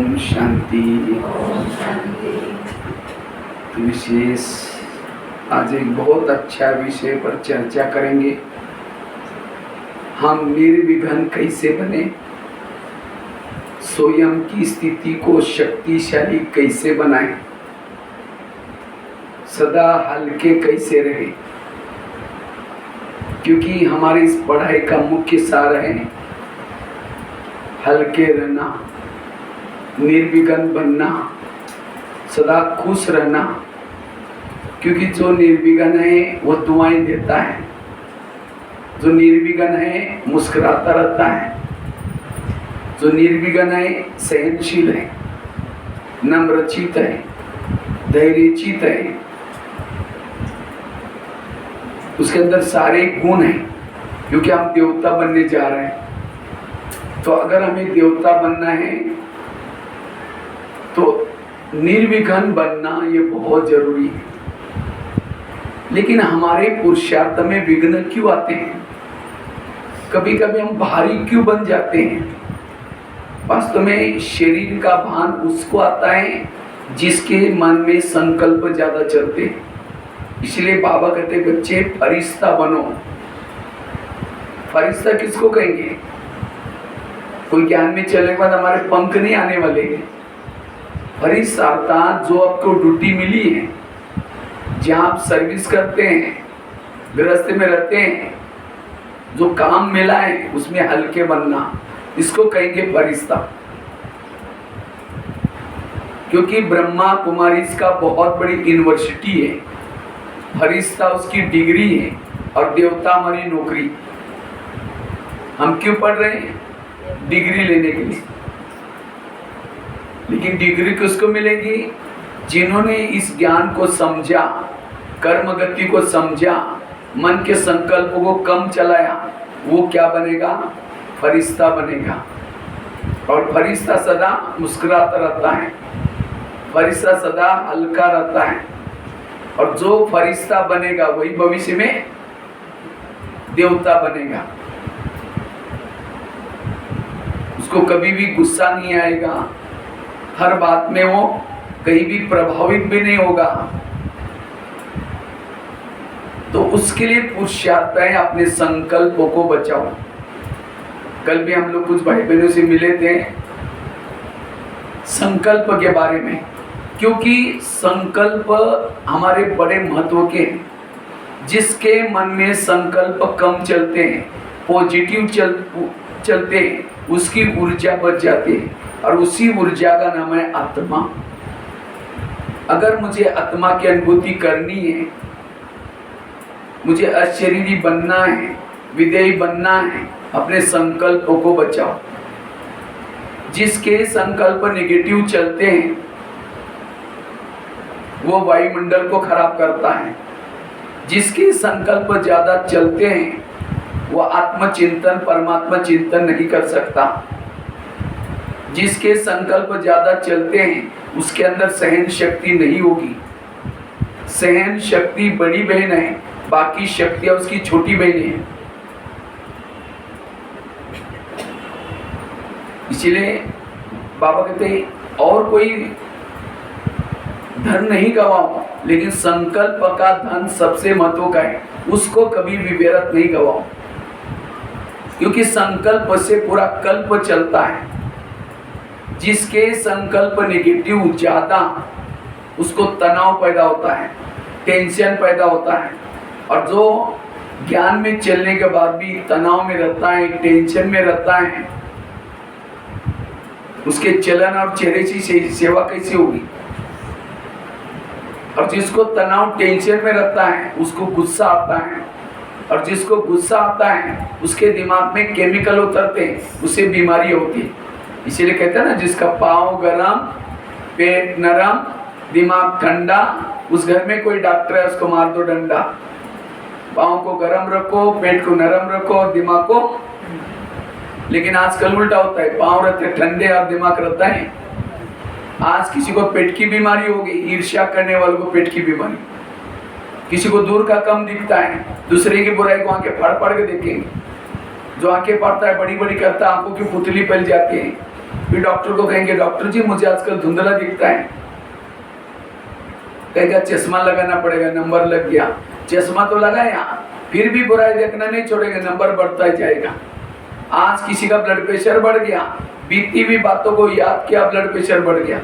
ओम शांति। विशेष आज एक बहुत अच्छा विषय पर चर्चा करेंगे। हम निर्विघ्न कैसे बने, स्वयं की स्थिति को शक्तिशाली कैसे बनाएं, सदा हल्के कैसे रहे। क्योंकि हमारी इस पढ़ाई का मुख्य सार है हल्के रहना, निर्विघ्न बनना, सदा खुश रहना। क्योंकि जो निर्विघ्न है वो दुआएं देता है, जो निर्विघ्न है मुस्कुराता रहता है, जो निर्विघ्न है सहनशील है, नम्रचित है, धैर्यचित है, उसके अंदर सारे गुण हैं। क्योंकि हम देवता बनने जा रहे हैं, तो अगर हमें देवता बनना है तो निर्विघ्न बनना ये बहुत जरूरी है। लेकिन हमारे पुरुषार्थ में विघ्न क्यों आते हैं? कभी कभी हम भारी क्यों बन जाते हैं? वास्तव में शरीर का भान उसको आता है जिसके मन में संकल्प ज्यादा चलते हैं। इसलिए बाबा कहते बच्चे फरिश्ता बनो। फरिश्ता किसको कहेंगे? कोई ज्ञान में चलने के बाद हमारे पंख नहीं आने वाले हैं। फरिश्ता अर्थात जो आपको ड्यूटी मिली है, जहाँ आप सर्विस करते हैं, गृहस्थ में रहते हैं, जो काम मिला है उसमें हल्के बनना, इसको कहेंगे फरिश्ता। क्योंकि ब्रह्मा कुमारी इसका बहुत बड़ी यूनिवर्सिटी है, फरिश्ता उसकी डिग्री है और देवता हमारी नौकरी। हम क्यों पढ़ रहे हैं? डिग्री लेने के लिए। लेकिन डिग्री किसको मिलेगी? जिन्होंने इस ज्ञान को समझा, कर्म गति को समझा, मन के संकल्पों को कम चलाया, वो क्या बनेगा? फरिश्ता बनेगा। और फरिश्ता सदा मुस्कुराता रहता है, फरिश्ता सदा हल्का रहता है। और जो फरिश्ता बनेगा वही भविष्य में देवता बनेगा। उसको कभी भी गुस्सा नहीं आएगा, हर बात में वो कहीं भी प्रभावित भी नहीं होगा। तो उसके लिए पुरुषार्थ है अपने संकल्पों को बचाओ। कल भी हम लोग कुछ भाई बहनों से मिले थे संकल्प के बारे में। क्योंकि संकल्प हमारे बड़े महत्व के हैं। जिसके मन में संकल्प कम चलते हैं, पॉजिटिव चलते हैं, उसकी ऊर्जा बच जाती है। और उसी ऊर्जा का नाम है आत्मा। अगर मुझे आत्मा की अनुभूति करनी है, मुझे अशरीरी बनना है, विदेही बनना है, अपने संकल्पों को बचाओ। जिसके संकल्प नेगेटिव चलते हैं वो वायुमंडल को खराब करता है। जिसके संकल्प ज्यादा चलते हैं वो आत्मचिंतन, परमात्मा चिंतन नहीं कर सकता। जिसके संकल्प ज्यादा चलते हैं उसके अंदर सहन शक्ति नहीं होगी। सहन शक्ति बड़ी बहन है, बाकी शक्तियां उसकी छोटी बहन है। इसीलिए बाबा कहते हैं और कोई धन नहीं गवाओ, लेकिन संकल्प का धन सबसे महत्व का है, उसको कभी भी व्यर्थ नहीं गवाओ। क्योंकि संकल्प से पूरा कल्प चलता है। जिसके संकल्प नेगेटिव ज्यादा, उसको तनाव पैदा होता है, टेंशन पैदा होता है। और जो ज्ञान में चलने के बाद भी तनाव में रहता है, टेंशन में रहता है, उसके चलन और चेहरे की सेवा कैसी होगी? और जिसको तनाव टेंशन में रहता है उसको गुस्सा आता है। और जिसको गुस्सा आता है उसके दिमाग में केमिकल उतरते हैं, उससे बीमारी होती है। इसीलिए कहते हैं ना, जिसका पाँव गरम, पेट नरम, दिमाग ठंडा, उस घर में कोई डॉक्टर है उसको मार दो डंडा। पाँव को गरम रखो, पेट को नरम रखो और दिमाग को। लेकिन आजकल उल्टा होता है, पाँव रहते ठंडे और दिमाग रहता है। आज किसी को पेट की बीमारी हो गई, ईर्ष्या करने वालों को पेट की बीमारी। किसी को दूर का कम दिखता है, दूसरे की बुराई को आंखें फाड़ फाड़ के देखेंगे। जो आंखें फाड़ता है, बड़ी बड़ी करता है, आंखों की पुतली पल जाती है। फिर डॉक्टर को कहेंगे डॉक्टर जी मुझे आजकल धुंधला दिखता है, कहेगा चश्मा लगाना पड़ेगा, नंबर लग गया। चश्मा तो लगाया फिर भी बुराई देखना नहीं छोड़ेगा, नंबर बढ़ता ही जाएगा। आज किसी का ब्लड प्रेशर बढ़ गया, बीती हुई बातों को याद किया, ब्लड प्रेशर बढ़ गया।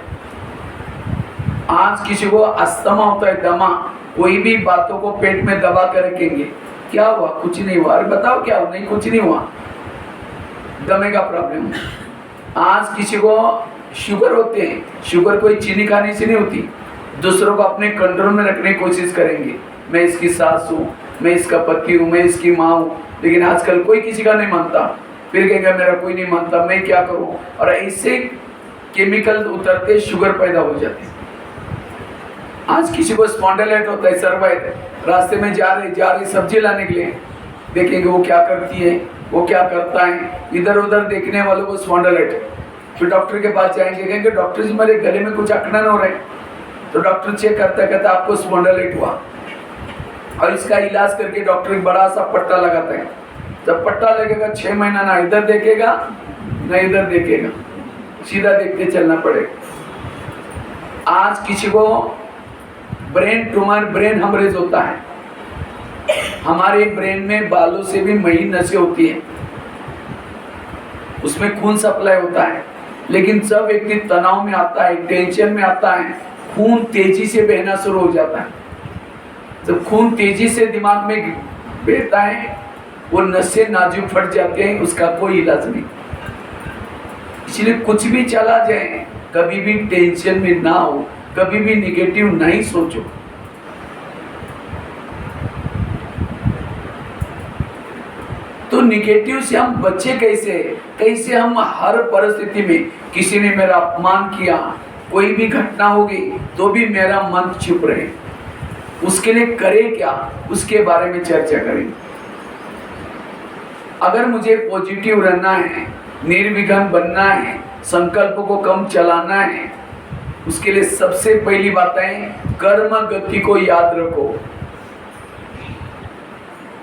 आज किसी को अस्थमा होता है, दमा, कोई भी बातों को पेट में दबा कर रखेंगे, क्या हुआ? कुछ नहीं हुआ। अरे बताओ क्या हुआ? नहीं कुछ नहीं हुआ, दमे का प्रॉब्लम। आज किसी को शुगर होते हैं, शुगर कोई चीनी खाने से नहीं होती, दूसरों को अपने कंट्रोल में रखने की कोशिश करेंगे। मैं इसकी सास हूँ, मैं इसका पति हूँ, मैं इसकी माँ हूँ, लेकिन आजकल कोई किसी का नहीं मानता। फिर कहेगा मेरा कोई नहीं मानता, मैं क्या करूँ? और ऐसे केमिकल उतरते शुगर पैदा हो जाते हैं। आज किसी को स्पॉन्डिलाइट होता है, सर्वाइकल, रास्ते में जा रहे सब्जी लाने के लिए, देखेंगे वो क्या करती है, वो क्या करता है, इधर उधर देखने वालों को स्पॉन्डिलाइट। फिर डॉक्टर के पास जाएंगे, कहेंगे डॉक्टर जी मेरे गले में कुछ अकड़न हो रहा है। तो डॉक्टर चेक करता कहता आपको स्पॉन्डिलाइट हुआ, और इसका इलाज करके डॉक्टर एक बड़ा सा पट्टा लगाता है। जब पट्टा लगेगा 6 महीना ना इधर देखेगा ना इधर देखेगा, सीधा देखते चलना पड़ेगा। आज किसी को ब्रेन ट्यूमर, ब्रेन हेमरेज होता है। हमारे ब्रेन में बालों से भी महीन नसें होती है, उसमें खून सप्लाई होता है। लेकिन जब व्यक्ति तनाव में आता है, टेंशन में आता है, खून तेजी से बहना शुरू हो जाता है। जब खून तेजी से दिमाग में बहता है, वो नसें नाजुक फट जाते हैं, उसका कोई इलाज नहीं। इसलिए कुछ भी चला जाए, कभी भी टेंशन में ना हो, कभी भी निगेटिव नहीं सोचो। तो निगेटिव से हम बचे कैसे हम हर परिस्थिति में, किसी ने मेरा अपमान किया, कोई भी घटना होगी तो भी मेरा मन चुप रहे, उसके लिए करे क्या, उसके बारे में चर्चा करें। अगर मुझे पॉजिटिव रहना है, निर्विघ्न बनना है, संकल्प को कम चलाना है, उसके लिए सबसे पहली बात है कर्म गति को याद रखो।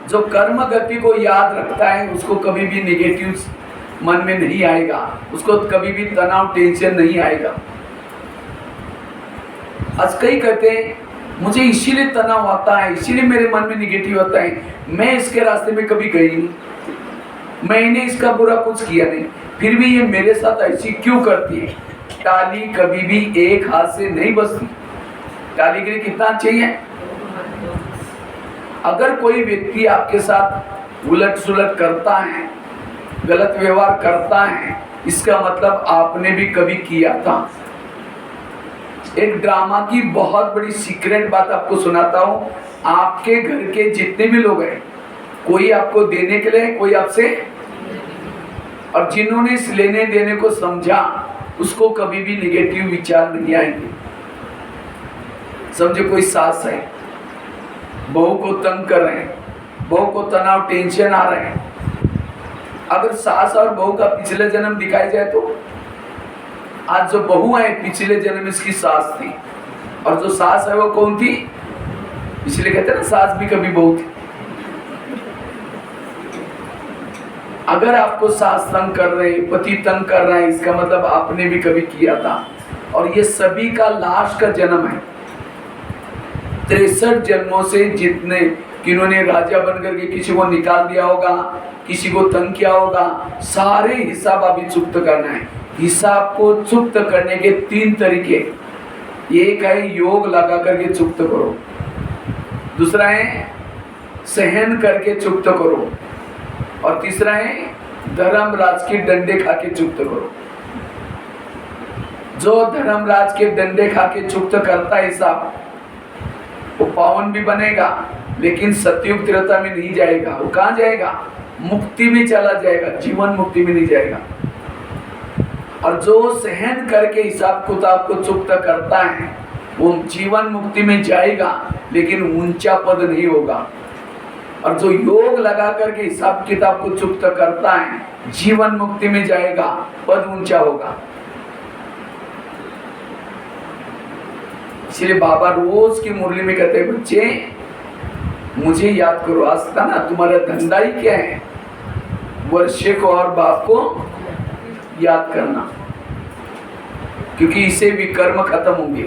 जो कर्म गति को याद रखता है उसको कभी भी निगेटिव मन में नहीं आएगा, उसको कभी भी तनाव टेंशन नहीं आएगा। आज कई कहते हैं मुझे इसीलिए तनाव आता है, इसीलिए मेरे मन में निगेटिव आता है, मैं इसके रास्ते में कभी गई नहीं, मैंने इसका बुरा कुछ किया नहीं, फिर भी ये मेरे साथ ऐसी क्यों करती है। ताली कभी भी एक हाथ से नहीं बजती, ताली के लिए कितना चाहिए। अगर कोई व्यक्ति आपके साथ उलट सुलट करता है, गलत व्यवहार करता है, इसका मतलब आपने भी कभी किया था। एक ड्रामा की बहुत बड़ी सीक्रेट बात आपको सुनाता हूँ। आपके घर के जितने भी लोग हैं, कोई आपको देने के लिए, कोई आपसे, और जिन्होंने इस लेने देने को समझा उसको कभी भी निगेटिव विचार नहीं आएंगे। समझे कोई सास है, बहू को तंग कर रहे हैं, बहू को तनाव टेंशन आ रहे हैं, अगर सास और बहू का पिछले जन्म दिखाया जाए तो आज जो बहू है पिछले जन्म इसकी सास थी, और जो सास है वो कौन थी? इसलिए कहते हैं ना सास भी कभी बहू थी। अगर आपको सास तंग कर रहे, पति तंग कर रहा है, इसका मतलब आपने भी कभी किया था। और ये सभी का लास्ट का जन्म है। 63 जन्मों से जितने किन्होंने राजा बन करके किसी को निकाल दिया होगा, किसी को तंग किया होगा, सारे हिसाब अभी चुक्त करना है। हिसाब को चुक्त करने के 3 तरीके, एक है योग लगा करके चुक्त करो, दूसरा है सहन करके चुक्त करो, और तीसरा है धर्मराज के डंडे खा के चुक्त करो। जो धर्मराज के डंडे खा के चुक्त करता है हिसाब, वो पावन भी बनेगा, लेकिन सतयुग त्रेता में नहीं जाएगा। वो कहाँ जाएगा? मुक्ति में चला जाएगा, जीवन मुक्ति में नहीं जाएगा। और जो सहन करके हिसाब किताब को चुक्त करता है वो जीवन मुक्ति में जाएगा, लेकिन ऊंचा पद नहीं होगा। और जो योग लगा करके हिसाब किताब को चुक्त करता है जीवन मुक्ति में जाएगा, पद ऊंचा होगा। इसलिए बाबा रोज की मुरली में कहते हैं बच्चे मुझे याद करो। आज था ना तुम्हारा धंधा ही क्या है? वर्षे को और बाप को याद करना। क्योंकि इसे भी कर्म खत्म होंगे।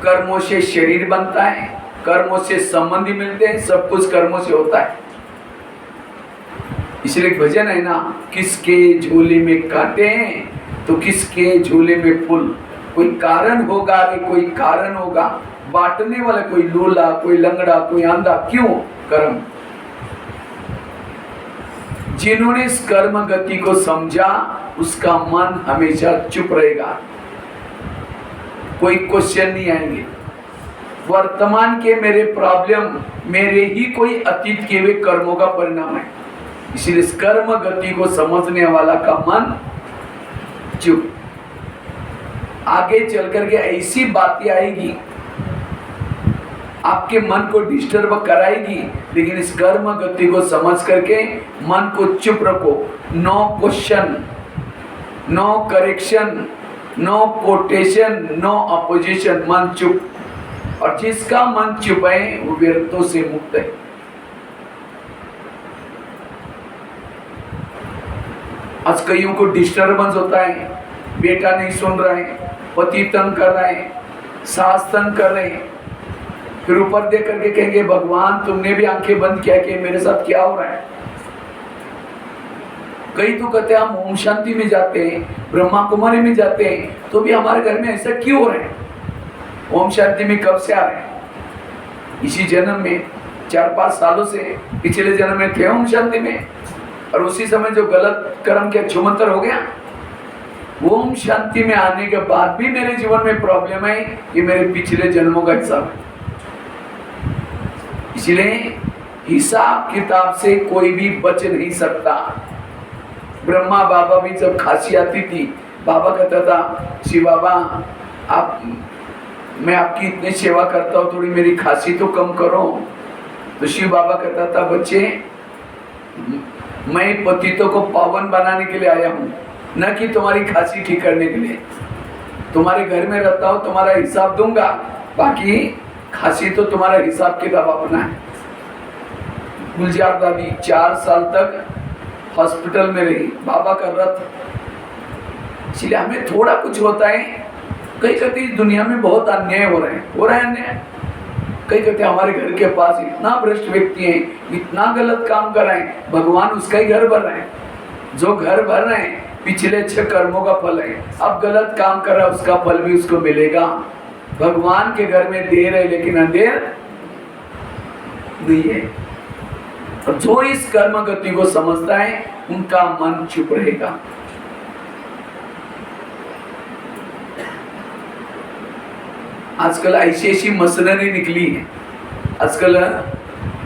कर्मों से शरीर बनता है, कर्मों से संबंधी मिलते हैं, सब कुछ कर्मों से होता है। इसलिए भजन है ना, किसके झोले में कांटे हैं तो किसके झोले में फूल। कोई कारण होगा रे, कोई कारण होगा, बांटने वाला कोई लूला, कोई लंगड़ा, कोई अंधा, क्यों? कर्म। जिन्होंने इस कर्म गति को समझा उसका मन हमेशा चुप रहेगा, कोई क्वेश्चन नहीं आएंगे। वर्तमान के मेरे प्रॉब्लम मेरे ही कोई अतीत के हुए कर्मों का परिणाम है। इसलिए इस कर्म गति को समझने वाला का मन चुप। आगे चल करके ऐसी बातें आएगी आपके मन को डिस्टर्ब कराएगी, लेकिन इस कर्म गति को समझ करके मन को चुप रखो। No question, no correction, no quotation, no opposition, मन चुप। और जिसका मन चुप है वो विरक्तों से मुक्त है। आज कईयों को डिस्टर्बेंस होता है, बेटा नहीं सुन रहा है, पति तंग कर रहा है, सास तंग कर रहे हैं, फिर ऊपर देख करके कहेंगे भगवान तुमने भी आंखें बंद किया कि मेरे साथ क्या हो रहा है। कई तो कहते हैं हम ओम शांति में जाते हैं, ब्रह्मा कुमारी में जाते हैं, तो भी हमारे घर में ऐसा क्यों हो रहा है? ओम शांति में कब से आ रहे हैं? इसी जन्म में 4-5 सालों से पिछले जन्म में थे ओम शांति में, और उसी समय जो गलत कर्म के छुमंतर हो गया। ओम शांति में आने के बाद भी मेरे जीवन में प्रॉब्लम है, ये मेरे पिछले जन्मों का हिसाब है। इसलिए हिसाब किताब से कोई भी बच नहीं सकता। ब्रह्मा बाबा भी जब खांसी आती थी, बाबा कहता था शिव बाबा आप, मैं आपकी इतनी सेवा करता हूँ, थोड़ी मेरी खांसी तो कम करो। तो शिव बाबा कहता था बच्चे मैं पतितों को पावन बनाने के लिए आया हूँ, न कि तुम्हारी खांसी ठीक करने के लिए। तुम्हारे घर में रहता हूँ, तुम्हारा हिसाब दूंगा, बाकी खांसी तो तुम्हारा हिसाब किताब अपना है। गुलजार दादी 4 साल तक हॉस्पिटल में रही, बाबा का रथ। इसलिए हमें थोड़ा कुछ होता है, कई कहते इस दुनिया में बहुत अन्याय हो रहे हैं, हो रहा है अन्याय। कई कहते हमारे घर के पास इतना भ्रष्ट व्यक्ति है, इतना गलत काम कर रहे हैं, भगवान उसका ही घर भर रहे हैं। जो घर भर रहे हैं पिछले 6 कर्मों का फल है, अब गलत काम कर रहा है उसका फल भी उसको मिलेगा। भगवान के घर में देर है लेकिन अंधेर नहीं है। और जो इस कर्म गति को समझता है उनका मन चुप रहेगा। आजकल ऐसी ऐसी मशीनरी निकली है, आजकल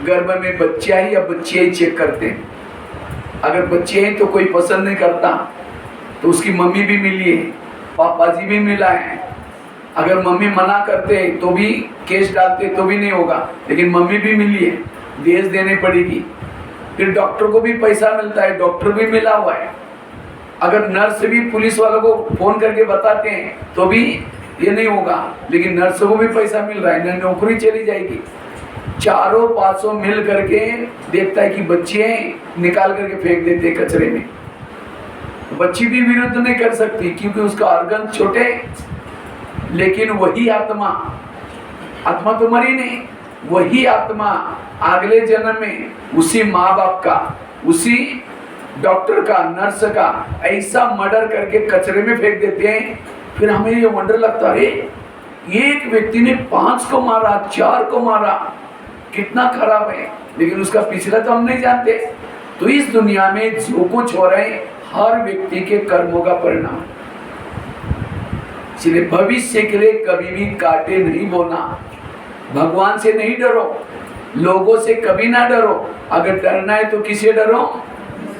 गर्भ में बच्चा ही या बच्चियां ही चेक करते हैं। अगर बच्चे हैं तो कोई पसंद नहीं करता तो उसकी मम्मी भी मिली है, पापा जी भी मिला है। अगर मम्मी मना करते तो भी केस डालते तो भी नहीं होगा, लेकिन मम्मी भी मिली है, दहेज देनी पड़ेगी। फिर डॉक्टर को भी पैसा मिलता है, डॉक्टर भी मिला हुआ है। अगर नर्स भी पुलिस वालों को फोन करके बताते हैं तो भी ये नहीं होगा, लेकिन नर्सों को भी पैसा मिल रहा है, नौकरी चली जाएगी। चारों पासों मिल करके देखता है कि बच्चे निकाल करके फेंक देते कचरे में। बच्ची भी विरुद्ध नहीं कर सकती क्योंकि उसका ऑर्गन छोटे, लेकिन वही आत्मा, आत्मा तो मरी नहीं, वही आत्मा अगले जन्म में उसी माँ बाप का, उसी डॉक्टर का, नर्स का ऐसा मर्डर करके कचरे में फेंक देते हैं। फिर हमें ये वंडर लगता है एक व्यक्ति ने 5 को मारा, 4 को मारा, कितना खराब है, लेकिन उसका पिछला तो हम नहीं जानते। तो इस दुनिया में जो कुछ हो रहे हैं हर व्यक्ति के कर्मों का परिणाम। इसलिए भविष्य के लिए कभी भी कांटे नहीं बोना, भगवान से नहीं डरो, लोगों से कभी ना डरो। अगर डरना है तो किसे डरो?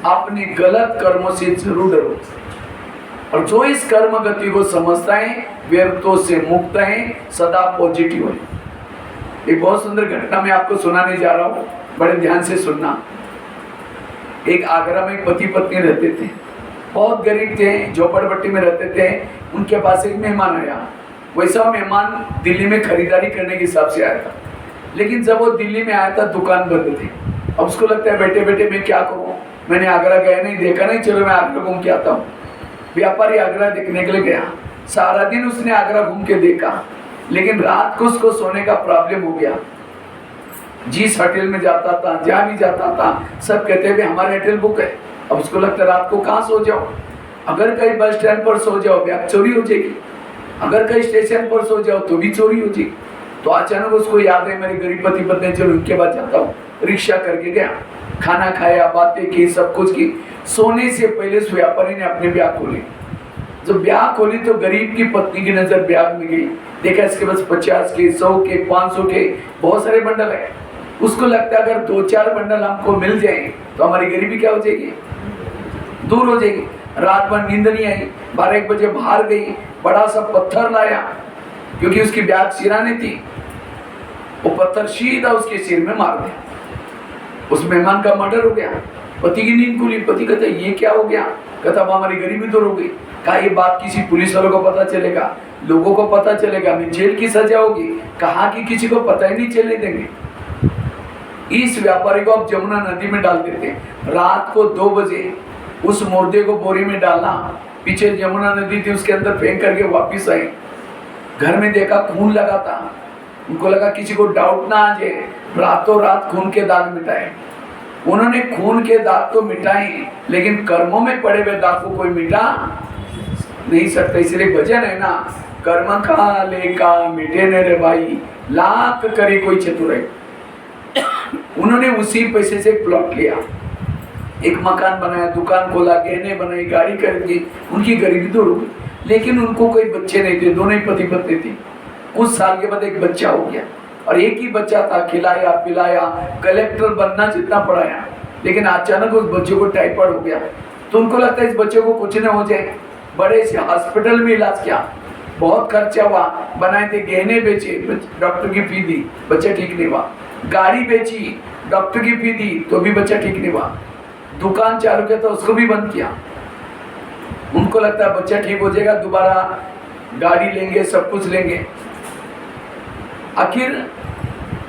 अपने गलत कर्मों से जरूर डरो। और जो इस कर्म गति को समझता है व्यर्थों से मुक्त है, सदा पॉजिटिव है। एक बहुत सुंदर घटना मैं आपको सुनाने जा रहा हूँ, बड़े ध्यान से सुनना। एक आगरा में पति पत्नी रहते थे, बहुत गरीब थे, झोपड़पट्टी में रहते थे। उनके पास एक मेहमान आया। वैसा मेहमान दिल्ली में खरीदारी करने के हिसाब से आया था, लेकिन जब वो दिल्ली में आया था दुकान बंद थी। अब उसको लगता है बैठे बैठे मैं क्या करूँ, मैंने आगरा गया नहीं, देखा नहीं, चलो मैं आगरा घूम के आता हूँ। व्यापारी आगरा देखने के लिए गया, सारा दिन उसने आगरा घूम के देखा, लेकिन रात को उसको सोने का प्रॉब्लम हो गया। जिस होटल में जाता था, जहाँ भी जाता था, सब कहते हैं हमारे होटल बुक है। अब उसको लगता है रात को कहाँ सो जाओ, अगर कहीं बस स्टैंड पर सो जाओ बैग चोरी हो जाएगी, अगर कहीं स्टेशन पर सो जाओ तो भी चोरी हो जाएगी। तो अचानक उसको याद है मेरे गरीब पति पत्नी, चलो उनके पास जाता हूँ। रिक्शा करके गया, खाना खाया, बातें की, सब कुछ की। सोने से पहले उस व्यापारी ने अपने ब्याग खोली। जब ब्याग खोली तो गरीब की पत्नी की नजर ब्याग में गई, देखा इसके पास 50 के, 100 के, 500 के बहुत सारे बंडल है। उसको लगता है अगर 2-4 बंडल हमको मिल जाए तो हमारी गरीबी क्या हो जाएगी, दूर हो जाएगी। रात भर नींद नहीं आई, 12-1 बजे बाहर गई, बड़ा सा पत्थर लाया, क्योंकि उसकी ब्याग सिरानी थी। वो पत्थर सीधा उसके सिर में मार दिया। उस मेहमान का मर्डर हो गया। पति की नींद खुली, पति कहता ये क्या हो गया, कहता हमारी गरीबी दूर हो गई। कहा ये बात किसी पुलिस वालों को पता चलेगा, लोगों को पता चलेगा, हमें जेल की सजा होगी। कहा कि किसी को पता ही नहीं चलने देंगे। इस व्यापारी को अब जमुना नदी में डाल देते। रात को 2 बजे उस मुर्दे को बोरी में डालना, पीछे यमुना नदी थी उसके अंदर फेंक करके वापिस आए। घर में देखा खून लगा था, उनको लगा किसी को डाउट ना आ जाए, रातों रात खून के दाग मिटाए। उन्होंने खून के दाग तो मिटाए, लेकिन कर्मों में पड़े हुए दाग को कोई मिटा नहीं सकता। इसलिए भजन है ना, कर्म का लेका मिटे न रे भाई, लाख करे कोई चतुर है। उन्होंने उसी पैसे से प्लॉट लिया, एक मकान बनाया, दुकान खोला, गहने बनाई, गाड़ी खरीदी, उनकी गरीबी दूर हो गई। लेकिन उनको कोई बच्चे नहीं थे, दोनों ही पति पत्नी थी। कुछ साल के बाद एक बच्चा हो गया, और एक ही बच्चा था, खिलाया पिलाया, कलेक्टर बनना जितना पढ़ाया। लेकिन अचानक उस बच्चे को टाइफाइड हो गया। तो उनको लगता है इस बच्चे को कुछ ना हो जाए, बड़े से हॉस्पिटल में इलाज किया, बहुत खर्चा हुआ, बनाए थे गहने बेचे, डॉक्टर की फी दी, बच्चा ठीक नहीं हुआ। गाड़ी बेची, डॉक्टर की फी दी, तो भी बच्चा ठीक नहीं हुआ। दुकान चालू किया तो उसको भी बंद किया। उनको लगता है बच्चा ठीक हो जाएगा, दोबारा गाड़ी लेंगे, सब कुछ लेंगे। आखिर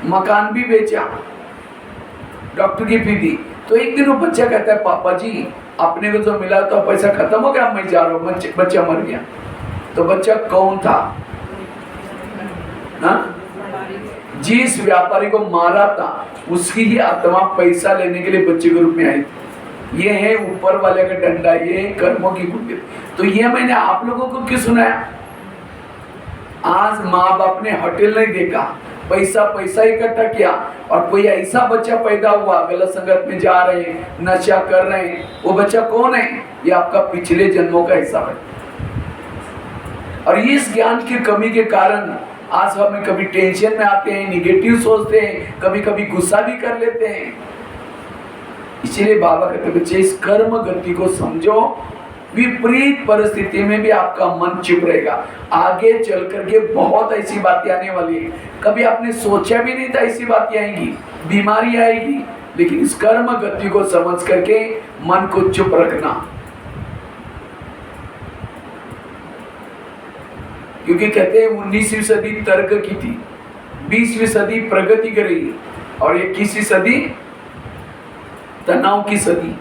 मकान भी बेचा, डॉक्टर की फी दी। तो एक दिन वो बच्चा कहता है पापा जी अपने को जो मिला तो पैसा खत्म हो गया, मैं जा रहा हूँ, बच्चा मर गया। तो बच्चा कौन था? हाँ? जिस व्यापारी को मारा था उसकी ही आत्मा पैसा लेने के लिए बच्चे के रूप में आई थी। ये है ऊपर वाले का डंडा, ये है कर्मों की कुंडली। तो ये मैंने आप लोगों को क्यों सुनाया? आज माँ बाप ने होटल नहीं देखा, पैसा पैसा इकट्ठा किया, और कोई ऐसा बच्चा पैदा हुआ गलत संगत में जा रहे हैं, नशा कर रहे हैं, वो बच्चा कौन है? ये आपका पिछले जन्मों का हिसाब है। और इस ज्ञान की कमी के कारण आज हमें कभी टेंशन में आते हैं, निगेटिव सोचते हैं, कभी कभी गुस्सा भी कर लेते हैं। इसीलिए बाबा कहते बच्चे इस कर्म गति को समझो, विपरीत परिस्थिति में भी आपका मन चुप रहेगा। आगे चल करके बहुत ऐसी बातें आने वाली है, कभी आपने सोचा भी नहीं था ऐसी बातें आएंगी, बीमारी आएगी। लेकिन इस कर्म गति को समझ करके मन को चुप रखना, क्योंकि कहते हैं 19वीं सदी तर्क की थी, 20वीं सदी प्रगति करेगी, और 21वीं सदी तनाव की सदी।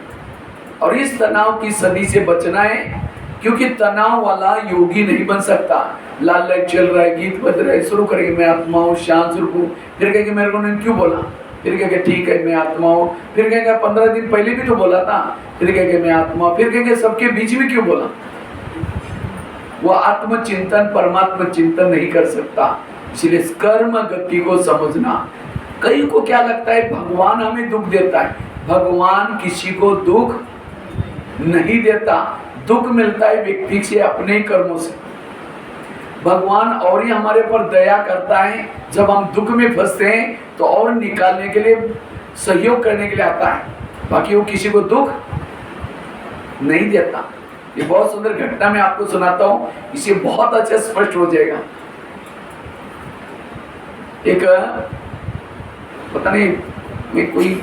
और इस तनाव की सदी से बचना है, क्योंकि तनाव वाला योगी नहीं बन सकता। लाल लाइट चल रहा है, गीत बज रहा है, शुरू करेंगे मैं आत्मा हूँ, शांत स्वरूप हूँ, फिर कहेंगे मेरे को नहीं क्यों बोला, फिर कहेंगे ठीक है मैं आत्मा हूँ, फिर कहेंगे 15 दिन पहले भी तो बोला था, फिर कहेंगे मैं आत्मा, फिर कहेंगे सबके बीच में क्यों बोला। वो आत्मचिंतन परमात्मा चिंतन नहीं कर सकता। इसलिए कर्म गति को समझना। कई को क्या लगता है भगवान हमें दुख देता है, भगवान किसी को दुख नहीं देता। दुख मिलता है व्यक्ति से अपने ही कर्मों से। भगवान और ही हमारे पर दया करता है, जब हम दुख में फंसते हैं तो और निकालने के लिए सहयोग करने के लिए आता है, बाकी वो किसी को दुख नहीं देता। ये बहुत सुंदर घटना मैं आपको सुनाता हूँ, इसे बहुत अच्छा स्पष्ट हो जाएगा। एक पता नहीं मैं कोई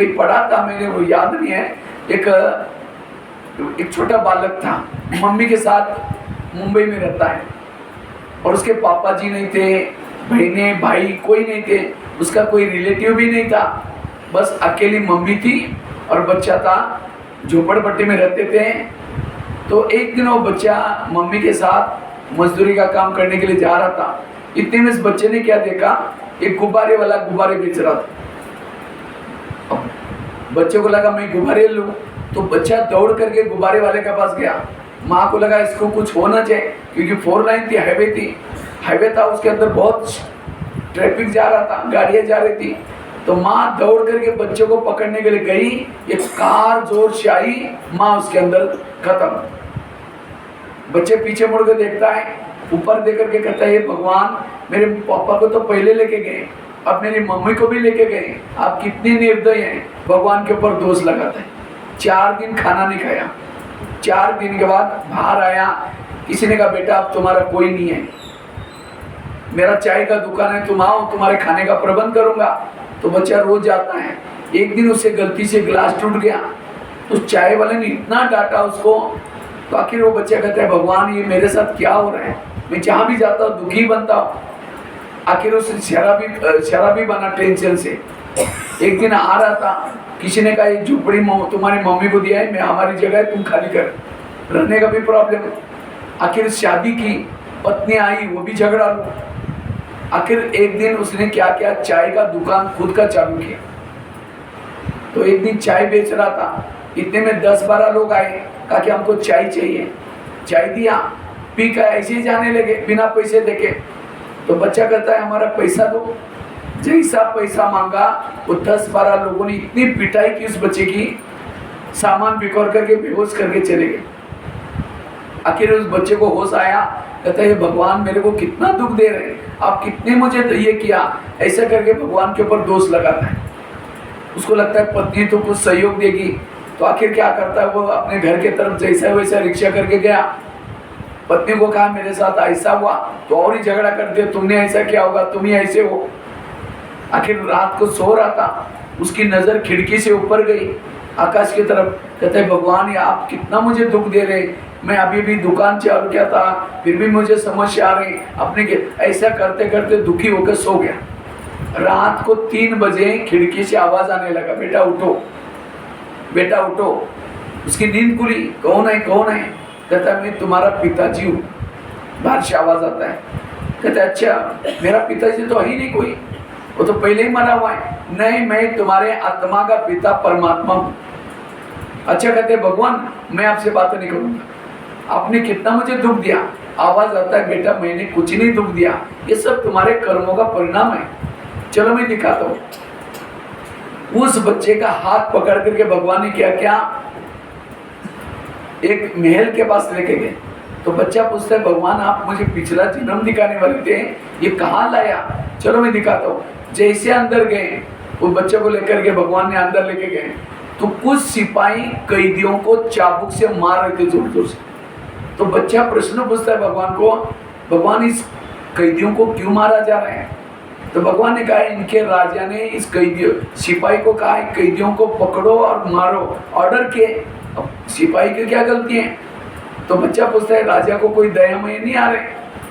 पढ़ा था, मैंने वो याद नहीं है। एक छोटा बालक था, मम्मी के साथ मुंबई में रहता है, और उसके पापा जी नहीं थे, बहने भाई कोई नहीं थे, उसका कोई रिलेटिव भी नहीं था, बस अकेली मम्मी थी और बच्चा था। झोपड़पट्टी में रहते थे। तो एक दिन वो बच्चा मम्मी के साथ मजदूरी का काम करने के लिए जा रहा था। इतने में इस बच्चे ने क्या देखा, एक गुब्बारे वाला गुब्बारे बेच रहा था। बच्चे को लगा मैं गुब्बारे लूं, तो बच्चा दौड़ करके गुब्बारे वाले के पास गया। माँ को लगा इसको कुछ होना चाहिए, क्योंकि 4 लाइन थी, हाईवे था, उसके अंदर बहुत ट्रैफिक जा रहा था, गाड़ियाँ जा रही थी। तो माँ दौड़ करके बच्चे को पकड़ने के लिए गई, एक कार जोर से आई, माँ उसके अंदर खत्म। बच्चे पीछे मुड़ के देखता है, ऊपर देख करके कहता है, ये भगवान, मेरे पापा को तो पहले लेके गए, अब मेरी मम्मी को भी लेके गए, आप कितने निर्दयी हैं। भगवान के ऊपर दोष लगाता है। 4 दिन खाना नहीं खाया। 4 दिन के बाद बाहर आया, किसी ने कहा बेटा अब तुम्हारा कोई नहीं है, मेरा चाय का दुकान है, तुम आओ, तुम्हारे खाने का प्रबंध करूंगा। तो बच्चा रोज जाता है। एक दिन उससे गलती से गिलास टूट गया, तो चाय वाले ने इतना डांटा उसको, तो आखिर वो बच्चा कहता है भगवान ये मेरे साथ क्या हो रहा है, मैं जहाँ भी जाता हूँ दुखी बनता हूँ। आखिर उसे शराबी बना टेंशन से। एक दिन आ रहा था, किसी ने कहा ये झोपड़ी तुम्हारी मम्मी को दिया है, मैं हमारी जगह है, तुम खाली कर, रहने का भी प्रॉब्लम। आखिर शादी की, पत्नी आई, वो भी झगड़ा लो। आखिर एक दिन उसने क्या किया, चाय का दुकान खुद का चालू किया। तो एक दिन चाय बेच रहा था, इतने में 10-12 लोग आए, कहा कि हमको चाय चाहिए। चाय दिया, पी कर ऐसे ही जाने लगे बिना पैसे देके। तो बच्चा कहता है हमारा पैसा दो। जैसा पैसा मांगा, वो 10-12 लोगों ने इतनी पिटाई की उस बच्चे की, सामान बिखर करके बेहोश करके चले गए। आखिर उस बच्चे को होश आया, कहता है भगवान मेरे को कितना दुख दे रहे हैं, आप कितने मुझे ये किया, ऐसा करके भगवान के ऊपर दोष लगाता है। उसको लगता है पत्नी तो कुछ सहयोग देगी, तो आखिर क्या करता है, वो अपने घर के तरफ जैसा वैसा रिक्शा करके गया। पत्नी को कहा मेरे साथ ऐसा हुआ, तो और ही झगड़ा करते, तुमने ऐसा किया होगा, तुम ही ऐसे हो। आखिर रात को सो रहा था, उसकी नज़र खिड़की से ऊपर गई आकाश की तरफ। कहते हैं भगवान ये आप कितना मुझे दुख दे रहे, मैं अभी भी दुकान चालू किया था, फिर भी मुझे समस्या आ रही अपने के। ऐसा करते करते दुखी होकर सो गया। रात को 3 बजे खिड़की से आवाज़ आने लगा, बेटा उठो, बेटा उठो। उसकी नींद खुली, कौन है कौन है। कहता है मैं तुम्हारा पिताजी हूँ। बाहर से आवाज़ आता है। कहता है अच्छा मेरा पिताजी तो है ही नहीं कोई, वो तो पहले ही मरा हुआ है। नहीं, मैं तुम्हारे आत्मा का पिता परमात्मा हूँ। अच्छा, कहते भगवान मैं आपसे बात नहीं करूँगा, आपने कितना मुझे दुख दिया। आवाज़ आता है बेटा मैंने कुछ नहीं दुख दिया, ये सब तुम्हारे कर्मों का परिणाम है, चलो मैं दिखाता हूँ। उस बच्चे का हाथ पकड़ करके भगवान ने क्या क्या, एक महल के पास लेके गए। तो बच्चा पूछता है भगवान आप मुझे पिछला जन्म दिखाने वाले थे, ये कहाँ लाया, चलो मैं दिखाता हूँ। जैसे अंदर गए, वो बच्चे को लेकर के भगवान ने अंदर लेके गए, तो कुछ सिपाही कैदियों को चाबुक से मार रहे थे जोर जोर से। तो बच्चा प्रश्न पूछता है भगवान को, भगवान इस कैदियों को क्यों मारा जा रहा है। तो भगवान ने कहा इनके राजा ने इस कैदियों सिपाही को कहा कैदियों को पकड़ो और मारो, ऑर्डर किए। अब सिपाही की क्या गलती है। तो बच्चा पूछता है राजा को कोई दया में नहीं आ रहे।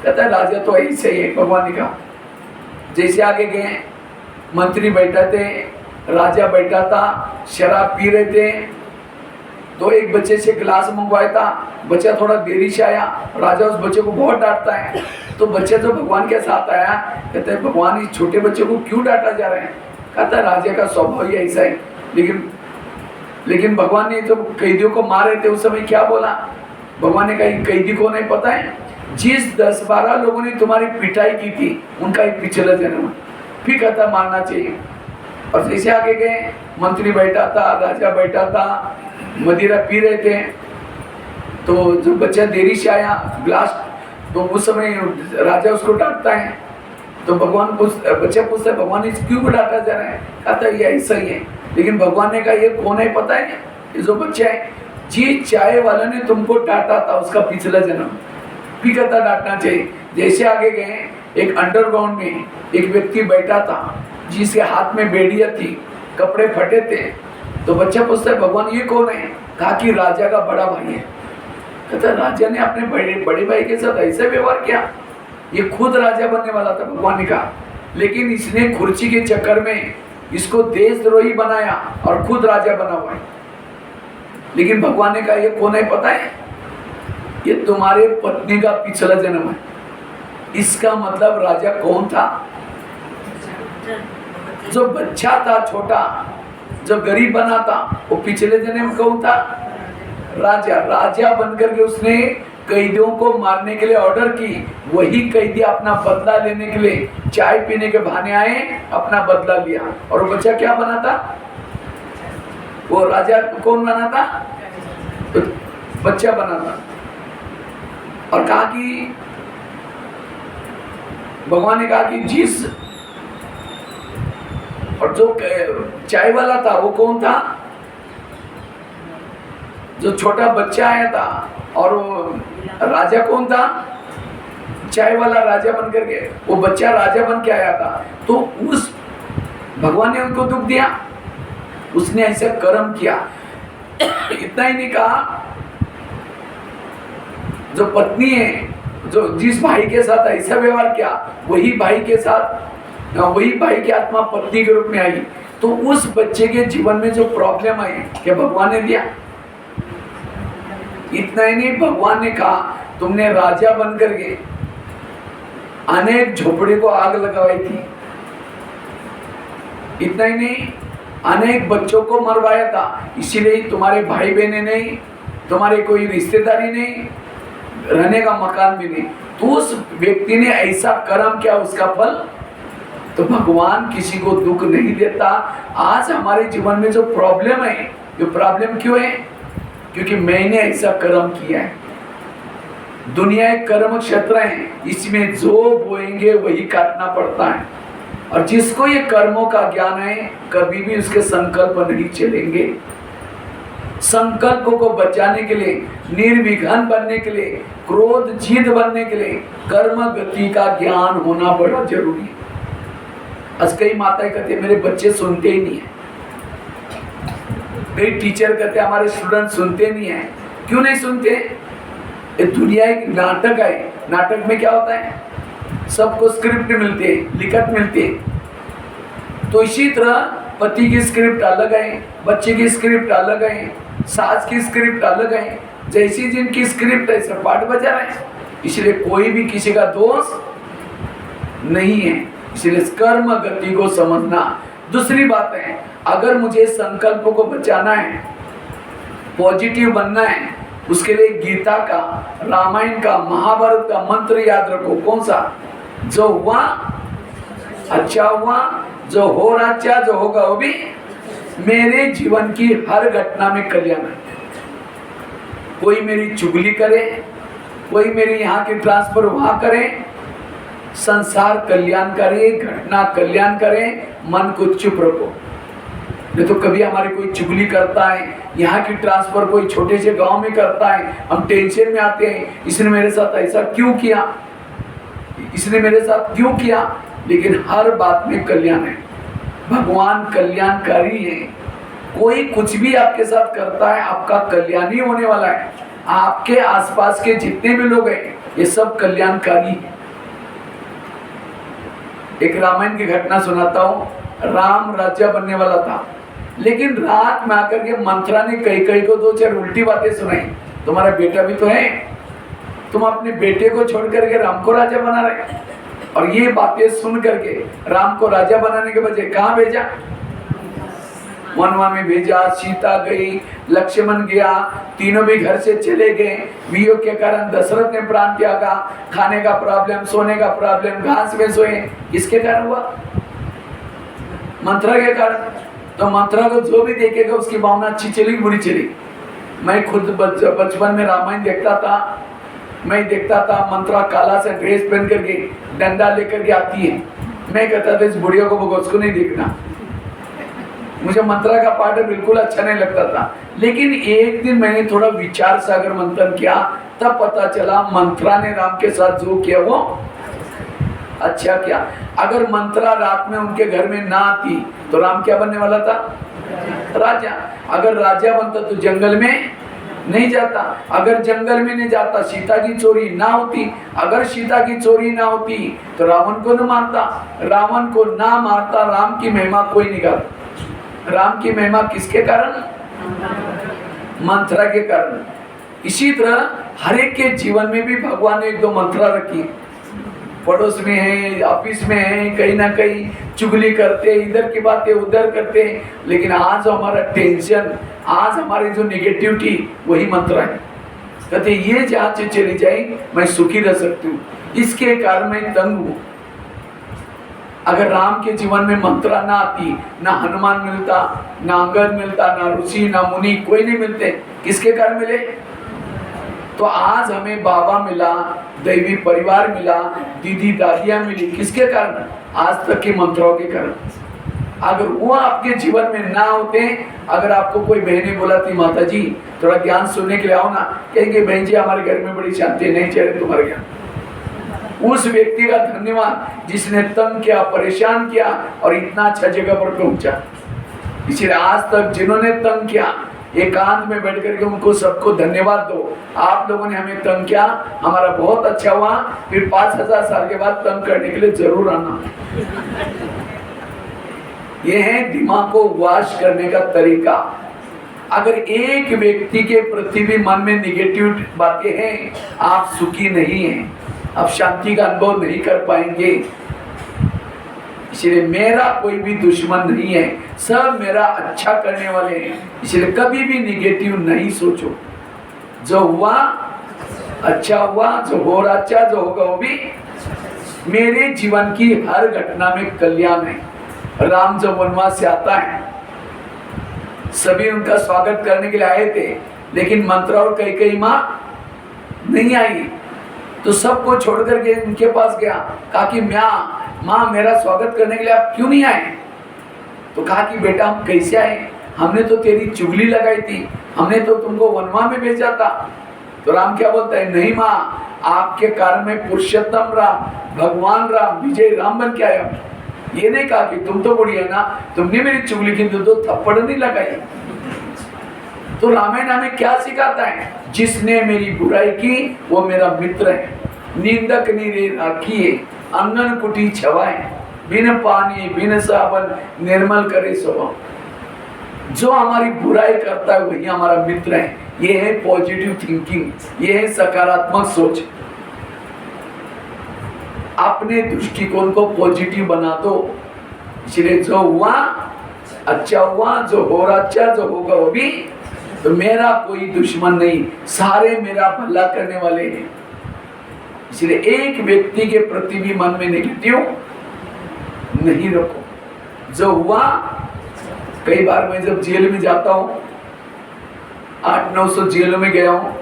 कहता है राजा तो ऐसे ही है। भगवान ने कहा जैसे आगे गए, मंत्री बैठा थे, राजा बैठा था, शराब पी रहे थे। तो एक बच्चे से गिलास मंगवाया था, बच्चा थोड़ा देरी से आया, राजा उस बच्चे को बहुत डांटता है। तो बच्चा जो भगवान के साथ आया, कहता है भगवान इस छोटे बच्चे को क्यों डांटा जा रहा है। कहता है राजा का स्वभाव ही ऐसा है। लेकिन भगवान ने तो कैदियों को मारे थे, उस समय क्या बोला। भगवान ने कहा कैदी को नहीं पता है, जिस 10-12 लोगों ने तुम्हारी पिटाई की थी उनका एक पिछला जन्म, फिर कहता मारना चाहिए। और जैसे आगे गए, मंत्री बैठा था, राजा बैठा था, मदिरा पी रहे थे। तो जब बच्चा देरी से आया ग्लास, तो उस समय राजा उसको डांटता है। तो बच्चा पूछता है भगवान इस क्यों डांटा जा रहा है। कहता है ये ऐसा ही है। लेकिन भगवान ने कहा ये कौन है पता है, ये जो बच्चा है जी चाय वाला ने तुमको डांटा था, उसका पिछला जन्म, भी कहता डांटना चाहिए। जैसे आगे गए, एक अंडरग्राउंड में एक व्यक्ति बैठा था जिसके हाथ में बेड़ियाँ थी, कपड़े फटे थे। तो बच्चा पूछता है भगवान ये कौन है। कहा कि राजा का बड़ा भाई है। कहता राजा ने अपने बड़े भाई के साथ ऐसा व्यवहार किया, ये खुद राजा बनने वाला था। भगवान ने कहा लेकिन इसने कुर्सी के चक्कर में इसको देशद्रोही बनाया और खुद राजा बना हुआ है। लेकिन भगवान ने कहा ये कौन है पता है, ये तुम्हारे पत्नी का पिछला जन्म है। इसका मतलब राजा कौन था? जो बच्चा था छोटा, जो गरीब बना था, वो पिछले जन्म कौन था? राजा। राजा बनकर के उसने कैदियों को मारने के लिए ऑर्डर की। वही कैदी अपना बदला लेने के लिए चाय पीने के बहाने आए, अपना बदला लिया। और वो बच्चा क्या बना था? वो राजा कौन बना था? तो बच्चा बना था। और कहा कि भगवान ने कहा कि जिस, और जो चाय वाला था वो कौन था? जो छोटा बच्चा आया था। और वो राजा कौन था? चाय वाला राजा बन करके, वो बच्चा राजा बन के आया था। तो उस भगवान ने उनको दुख दिया, उसने ऐसा कर्म किया। इतना ही नहीं कहा, जो पत्नी है, जो जिस भाई के साथ ऐसा व्यवहार किया, वही भाई के साथ, वही भाई की आत्मा पत्नी के रूप में आई। तो उस बच्चे के जीवन में जो प्रॉब्लम आई, क्या भगवान ने दिया? इतना ही नहीं, भगवान ने कहा तुमने राजा बन करके अनेक झोपड़े को आग लगाई थी। इतना ही नहीं, अनेक बच्चों को मरवाया था। इसीलिए तुम्हारे भाई बहने नहीं, तुम्हारे कोई रिश्तेदारी नहीं, रहने का मकान भी नहीं। तो उस व्यक्ति ने ऐसा कर्म किया, उसका फल। तो भगवान किसी को दुख नहीं देता। आज हमारे जीवन में जो प्रॉब्लम है, ये प्रॉब्लम क्यों है? क्योंकि मैंने ऐसा कर्म किया है। दुनिया एक कर्म क्षेत्र है, इसमें जो बोएंगे वही काटना पड़ता है। और जिसको ये कर्मों का ज्ञान है, कभी भी उसके संकल्प नहीं चलेंगे। संकल्पों को बचाने के लिए, निर्विघ्न बनने के लिए, क्रोध जीत बनने के लिए कर्म गति का ज्ञान होना बड़ा जरूरी है। आज कई माताएं कहती है मेरे बच्चे सुनते ही नहीं है, कई टीचर कहते हैं हमारे स्टूडेंट सुनते नहीं है। क्यों नहीं सुनते? ये दुनिया एक नाटक है। नाटक में क्या होता है? सबको स्क्रिप्ट मिलती है, लिखत मिलती है। तो इसी तरह पति की स्क्रिप्ट अलग है, बच्चे की स्क्रिप्ट अलग है, सास की स्क्रिप्ट अलग है। जैसी जिनकी स्क्रिप्ट है सब पाठ बजा रहे हैं। इसलिए कोई भी किसी का दोष नहीं है। इसलिए कर्म गति को समझना। दूसरी बात है, अगर मुझे संकल्पों को बचाना है, पॉजिटिव बनना है, उसके लिए गीता का, रामायण का, महाभारत का मंत्र याद रखो। कौन सा? जो हुआ अच्छा हुआ, जो हो रहा अच्छा, जो होगा वो भी। मेरे जीवन की हर घटना में कल्याण है। कोई मेरी चुगली करे, कोई मेरी यहाँ की ट्रांसफर वहां करे, संसार कल्याण करे, घटना कल्याण करे, मन को चुप रखो। नहीं तो कभी हमारी कोई चुगली करता है, यहाँ की ट्रांसफर कोई छोटे से गांव में करता है, हम टेंशन में आते हैं, इसने मेरे साथ ऐसा क्यों किया, इसने मेरे साथ क्यों किया। लेकिन हर बात में कल्याण है। भगवान कल्याणकारी है। कोई कुछ भी आपके साथ करता है, आपका कल्याण ही होने वाला है। आपके आसपास के जितने भी लोग हैं, ये सब कल्याणकारी है। एक रामायण की घटना सुनाता हूँ। राम राजा बनने वाला था, लेकिन रात में आकर के मंथरा ने कई को दो चार उल्टी बातें सुनाई। तुम्हारा बेटा भी तो है, तुम अपने बेटे को छोड़ करके राम को राजा बना रहे। और ये बातें सुन करके राम को राजा बनाने के बजाय कहाँ भेजा? वनवा में भेजा। सीता गई, लक्ष्मण गया, तीनों भी घर से चले गए। वियोग के कारण दशरथ ने प्राण त्यागा। खाने का प्रॉब्लम, सोने का प्रॉब्लम, घास में सोए। किसके कारण हुआ? मंथरा के कारण। तो मंथरा को जो भी देखेगा उसकी भावना अच्छी चली बुरी चली। मैं खुद बचपन में रामायण देखता था, मैं देखता था मंथरा काला सा ड्रेस पहन करके डंडा लेकर के आती है। मैं कहता था इस बुढ़िया को उसको नहीं देखना। मुझे मंथरा का पाठ बिल्कुल अच्छा नहीं लगता था। लेकिन एक दिन मैंने थोड़ा विचार सागर मंथन किया, तब पता चला मंथरा ने राम के साथ जो किया वो अच्छा किया। अगर मंथरा रात में उनके घर में ना आती तो राम क्या बनने वाला था? राजा। अगर राजा बनता तो जंगल में नहीं जाता। अगर जंगल में नहीं जाता, सीता की चोरी ना होती। अगर सीता की चोरी ना होती तो रावण को न मारता। रावण को ना मारता, राम की महिमा कोई नहीं गाता। राम की महिमा किसके कारण? मंथरा के कारण। इसी तरह हर एक के जीवन में भी भगवान ने एक दो मंत्रा रखी। पड़ोस में है, ऑफिस में है, कहीं ना कहीं चुगली करते, इधर की बातें उधर करते, लेकिन आज हमारा टेंशन, आज हमारी जो नेगेटिविटी, वही मंत्र है। कहते ये जहाँ से चली जाए मैं सुखी रह सकती हूँ, इसके कारण मैं तंग हूँ। अगर राम के जीवन में मंत्रा ना आती, ना हनुमान मिलता, ना अंगद मिलता, ना ऋषि, ना मुनि, कोई नहीं मिलते, किसके कारण मिले? तो आज हमें बाबा मिला, दैवी परिवार मिला, दीदी दादियां मिली, किसके कारण? आज तक के मंत्रों के कारण। अगर वो आपके जीवन में ना होते, अगर आपको कोई बहने बोला थी माता जी थोड़ा ज्ञान सुनने के लिए आओ ना, कहेंगे बहन जी हमारे घर में बड़ी शांति, नहीं चाहिए तुम्हारे ज्ञान। उस व्यक्ति का धन्यवाद जिसने तंग किया, परेशान किया और इतना अच्छा जगह पर पहुंचा। इसलिए आज तक जिन्होंने तंग किया, एकांत में बैठ करके उनको सबको धन्यवाद दो। आप लोगों ने हमें तंग किया, हमारा बहुत अच्छा हुआ, फिर 5000 साल के बाद तंग करने के लिए जरूर आना। ये है दिमाग को वाश करने का तरीका। अगर एक व्यक्ति के प्रति भी मन में निगेटिव बातें हैं, आप सुखी नहीं हैं, आप शांति का अनुभव नहीं कर पाएंगे। इसलिए मेरा कोई भी दुश्मन नहीं है, सब मेरा अच्छा करने वाले हैं। इसलिए कभी भी निगेटिव नहीं सोचो। जो हुआ अच्छा हुआ, जो हो रहा अच्छा, जो होगा वो भी। मेरे जीवन की हर घटना में कल्याण है। राम जब वनवास से आता है, सभी उनका स्वागत करने के लिए आए थे, लेकिन मंत्रा और कैकेयी माँ नहीं आई, तो सबको छोड़ करके उनके पास गया, कहा कि माँ मेरा स्वागत करने के लिए आप क्यों नहीं आए? तो कहा कि बेटा हम कैसे आए, हमने तो तेरी चुगली लगाई थी, हमने तो तुमको वनवा में भेजा था। तो राम क्या बोलता है, नहीं माँ, आपके कारण में पुरुषोत्तम राम, भगवान राम, विजय राम बन के आया। ये नहीं कहा कि तुम तो बुढ़ी है ना, तुमने मेरी चुगली की तो थप्पड़ नहीं लगाई। तो रामायण हमें क्या सिखाता है? जिसने मेरी बुराई की वो मेरा मित्र है। निंदक नीरे राखिए, अंगन कुटी छवाए, बिन पानी बिन साबन निर्मल करे स्वभाव। जो हमारी बुराई करता है वही हमारा मित्र है। ये है पॉजिटिव थिंकिंग, ये है सकारात्मक सोच। अपने दृष्टिकोण को पॉजिटिव बना दो। इसलिए जो हुआ अच्छा हुआ, जो हो रहा अच्छा, जो होगा वो भी। तो मेरा कोई दुश्मन नहीं, सारे मेरा भला करने वाले हैं। इसलिए एक व्यक्ति के प्रति भी मन में नेगेटिव नहीं रखो। जो हुआ, कई बार मैं जब जेल में जाता हूँ, 800-900 जेलों में गया हूँ,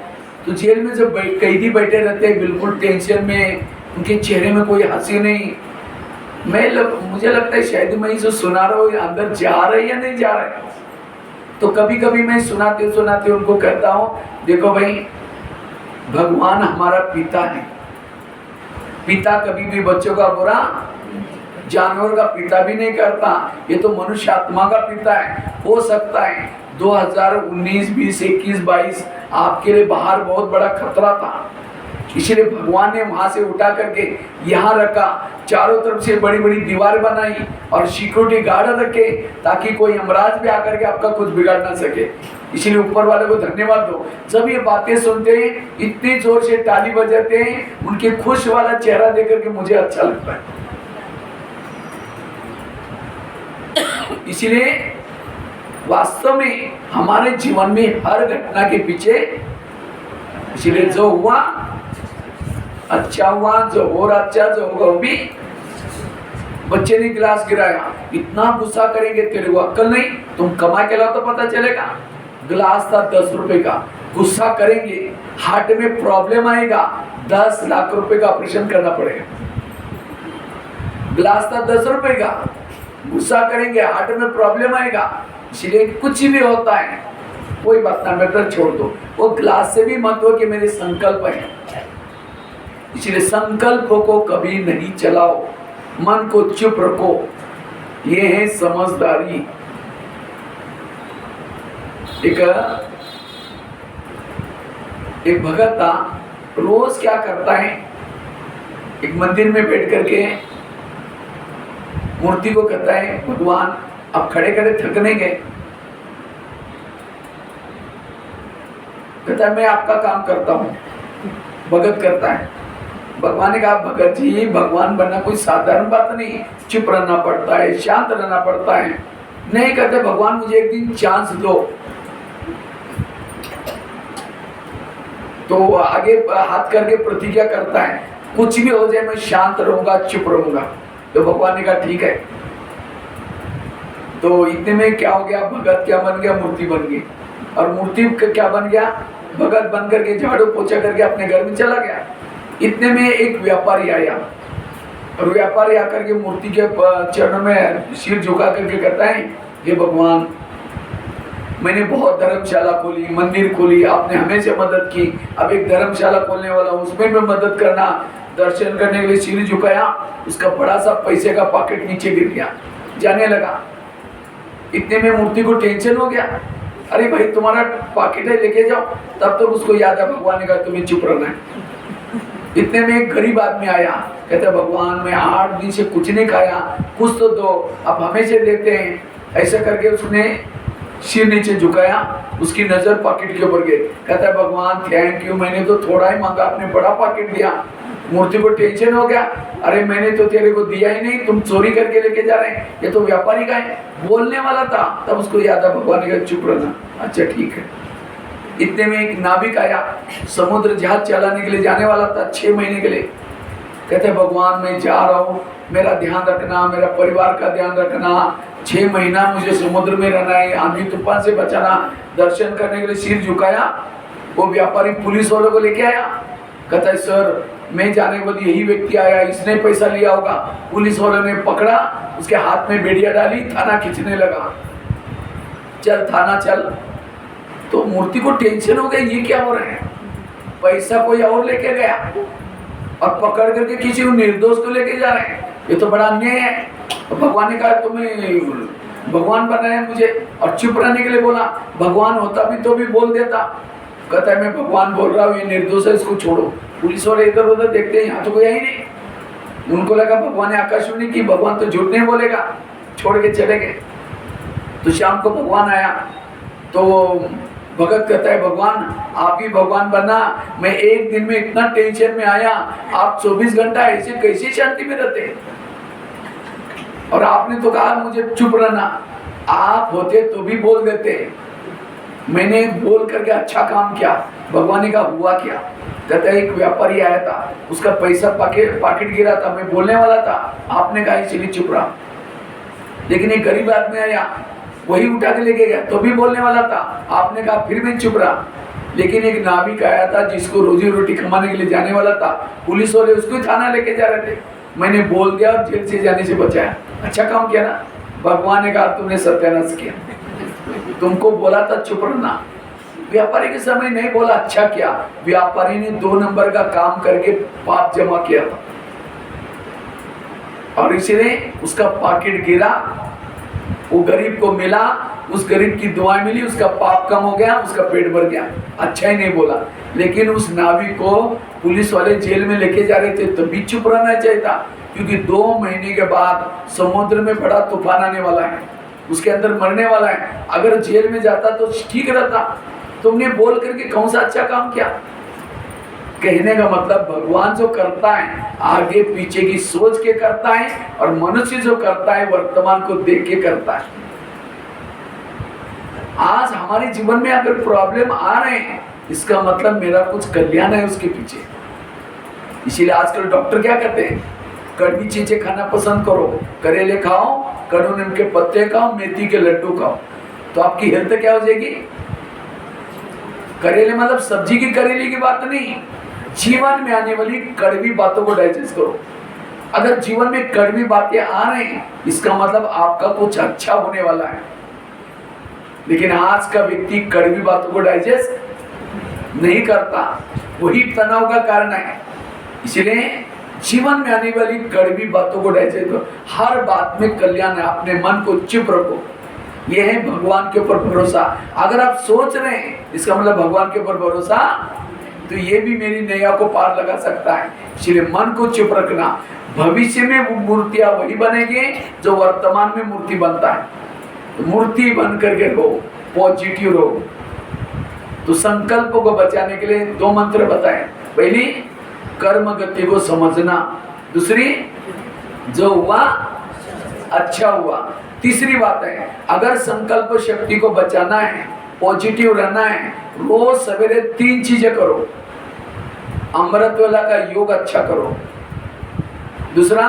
तो जेल में जब कैदी बैठे रहते हैं बिल्कुल टेंशन में, उनके चेहरे में कोई हंसी नहीं, मुझे लगता है शायद मैं जो सुना रहा हूँ अंदर जा रहा है या नहीं जा रहा है। तो कभी कभी मैं सुनाते सुनाते उनको कहता हूँ, देखो भाई, भगवान हमारा पिता है। पिता कभी भी बच्चों का बुरा, जानवर का पिता भी नहीं करता, ये तो मनुष्य आत्मा का पिता है। हो सकता है 2019, 20, 21, 22 आपके लिए बाहर बहुत बड़ा खतरा था, इसलिए भगवान ने वहां से उठा करके यहाँ रखा, चारों तरफ से बड़ी बड़ी दीवार बनाई और सिक्योरिटी गार्ड रखे, ताकि कोई यमराज भी आकर के आपका कुछ बिगाड़ ना सके। इसलिए ऊपर वाले को धन्यवाद दो। जब ये बातें सुनते हैं, इतनी जोर से ताली बजाते हैं, उनके खुश वाला चेहरा देख करके मुझे अच्छा लगता है। इसलिए वास्तव में हमारे जीवन में हर घटना के पीछे, इसलिए जो हुआ अच्छा हुआ, जो हो रहा अच्छा, जो होगा वो भी। बच्चे ने गिलास गिराया, इतना गुस्सा करेंगे, तेरे को अक्ल नहीं, तुम कमा के लाओ तो पता चलेगा। गिलास था 10 रुपए का, गुस्सा करेंगे, हार्ट में प्रॉब्लम आएगा, 10 लाख रुपए का ऑपरेशन करना पड़ेगा। गिलास था 10 रुपए का, गुस्सा करेंगे, हार्ट में प्रॉब्लम आएगा। इसलिए कुछ भी होता है, कोई बात ना, बेटर छोड़ दो। वो गिलास से भी मत हो कि मेरे संकल्प है। इसलिए संकल्पों को कभी नहीं चलाओ, मन को चुप रखो, ये है समझदारी। एक भगत था, रोज क्या करता है, एक मंदिर में बैठ करके मूर्ति को कहता है, भगवान अब खड़े खड़े थक नहीं गए, कहता है मैं आपका काम करता हूं, भगत करता है। भगवान ने कहा भगत जी भगवान बनना कोई साधारण बात नहीं, चुप रहना पड़ता है, शांत रहना पड़ता है। नहीं कहते भगवान मुझे एक दिन चांस दो, तो आगे हाथ करके प्रतिज्ञा करता है कुछ भी हो जाए मैं शांत रहूंगा, चुप रहूंगा। तो भगवान ने कहा ठीक है। तो इतने में क्या हो गया, भगत क्या बन गया, मूर्ति बन गई। और मूर्ति क्या बन गया, भगत बन करके झाड़ू पोछा करके अपने घर में चला गया। इतने में एक व्यापारी आया और व्यापारी आकर के मूर्ति के चरणों में सिर झुका करके कहता है हे भगवान मैंने बहुत धर्मशाला खोली, मंदिर खोली, आपने हमेशा मदद की, अब एक धर्मशाला खोलने वाला हूँ, उसमें भी मदद करना। दर्शन करने के लिए सिर झुकाया, उसका बड़ा सा पैसे का पॉकेट नीचे गिर गया, जाने लगा। इतने में मूर्ति को टेंशन हो गया, अरे भाई तुम्हारा पॉकेट है लेके जाओ। तब तक उसको याद है भगवान ने कहा तुम्हें चुप रहना है। इतने में एक गरीब आदमी आया, कहता भगवान मैं 8 दिन से कुछ नहीं खाया, कुछ तो दो, आप हमेशा देते हैं। ऐसा करके उसने सिर नीचे झुकाया, उसकी नजर पॉकेट के ऊपर गई। कहता है भगवान थैंक यू, मैंने तो थोड़ा ही मांगा, आपने बड़ा पॉकेट दिया। मूर्ति को टेंशन हो गया, अरे मैंने तो तेरे को दिया ही नहीं, तुम चोरी करके लेके जा रहे हैं, ये तो व्यापारी का है, बोलने वाला था। तब उसको याद है भगवान ने कहा चुप रहना, अच्छा ठीक है। इतने में एक नाविक आया, समुद्र जहाज चलाने के लिए जाने वाला था 6 महीने के लिए। कहते भगवान मैं जा रहा हूँ, मेरा ध्यान रखना, मेरा परिवार का ध्यान रखना, 6 महीना मुझे समुद्र में रहना है, आंधी तूफान से बचाना। दर्शन करने के लिए सिर झुकाया, वो व्यापारी पुलिस वालों को लेके आया। कहता है सर मैं जाने के बाद यही व्यक्ति आया, इसने पैसा लिया होगा। पुलिस वालों ने पकड़ा, उसके हाथ में बेड़िया डाली, थाना खींचने लगा। चल थाना चल। तो मूर्ति को टेंशन हो गया, ये क्या हो रहा है, पैसा कोई और लेके गया और पकड़ करके किसी को निर्दोष को लेके जा रहे हैं, ये तो बड़ा अन्याय है। तो भगवान ने कहा तुम्हें भगवान बनाया मुझे और चुप रहने के लिए बोला, भगवान होता भी तो भी बोल देता। कहता है मैं भगवान बोल रहा हूँ, ये निर्दोष है, इसको छोड़ो। पुलिस वाले इधर उधर देखते हैं, यहाँ तो कोई है ही नहीं। उनको लगा भगवान ने आकाशवाणी की, भगवान तो झूठ नहीं बोलेगा, छोड़ के चले गए। तो शाम को भगवान आया, तो भगत कहता है भगवान आप ही भगवान बनना, मैं एक दिन में इतना टेंशन में आया, आप 24 घंटा ऐसे कैसे शांति में रहते, और आपने तो कहा मुझे चुप रहना, आप होते तो भी बोल देते, मैंने बोल करके अच्छा काम किया। भगवान ने कहा हुआ क्या? कहता है एक व्यापारी आया था, उसका पैसा पॉकेट गिरा था, मैं बोलने वाला था, आपने कहा इसलिए चुप रहा। लेकिन एक गरीब आदमी आया, वही उठा के लेके गया, तो भी बोलने वाला था, आपने कहा फिर मैं चुप रहा। लेकिन एक नाविक आया था जिसको रोजी रोटी कमाने के लिए जाने वाला था, पुलिस वाले उसको थाना लेके जा रहे थे, मैंने बोल दिया और जेल से जाने से बचाया। अच्छा काम किया ना। भगवान ने कहा तुमने सत्यानाश किया, तुमको बोला था चुप रहना, व्यापारी के समय नहीं बोला, अच्छा किया। व्यापारी ने 2 नंबर का काम करके पाप जमा किया था, और इसलिए उसका पॉकेट गिरा, वो गरीब को मिला, उस गरीब की दुआएं मिली, उसका पाप कम हो गया, उसका पेट भर गया। अच्छा ही नहीं बोला। लेकिन उस नाविक को पुलिस वाले जेल में लेके जा रहे थे, तो भी चुप रहना चाहिए था, क्योंकि 2 महीने के बाद समुद्र में बड़ा तूफान आने वाला है, उसके अंदर मरने वाला है। अगर जेल में जाता तो ठीक रहता। तुमने बोल करके कौन सा अच्छा काम किया? कहने का मतलब भगवान जो करता है आगे पीछे की सोच के करता है, और मनुष्य जो करता है वर्तमान को देख के करता है। आज हमारे जीवन में अगर प्रॉब्लम आ रहे हैं, इसका मतलब मेरा कुछ कल्याण है उसके पीछे। इसीलिए आजकल डॉक्टर क्या कहते हैं, कड़वी चीजें खाना पसंद करो, करेले खाओ, कड़ू नीम के पत्ते खाओ, मेथी के लड्डू खाओ, तो आपकी हेल्थ क्या हो जाएगी। करेले मतलब सब्जी की करेले की बात नहीं, जीवन में आने वाली कड़वी बातों को डाइजेस्ट करो। अगर जीवन में कड़वी बातें आ रही हैं, इसका मतलब आपका कुछ अच्छा होने वाला है। लेकिन आज का व्यक्ति कड़वी बातों को डाइजेस्ट नहीं करता, वही तनाव का कारण है। इसलिए जीवन में आने वाली कड़वी बातों को डाइजेस्ट करो। हर बात में कल्याण है, अपने मन को चुप रखो। यह है भगवान के ऊपर भरोसा। अगर आप सोच रहे हैं इसका मतलब भगवान के ऊपर भरोसा, तो ये भी मेरी नैया को पार लगा सकता है। इसलिए मन को चुप रखना। भविष्य में वो मूर्तियां वही बनेगी जो वर्तमान में मूर्ति बनता है। तो मूर्ति बन करके रहो, पॉजिटिव रहो। तो संकल्प को बचाने के लिए 2 मंत्र बताएं। पहली कर्म गति को समझना, दूसरी जो हुआ अच्छा हुआ। तीसरी बात है, अगर संकल्प शक्ति को बचाना है, पॉजिटिव रहना है, रोज सवेरे 3 चीजें करो। अमृत वेला का योग अच्छा करो, दूसरा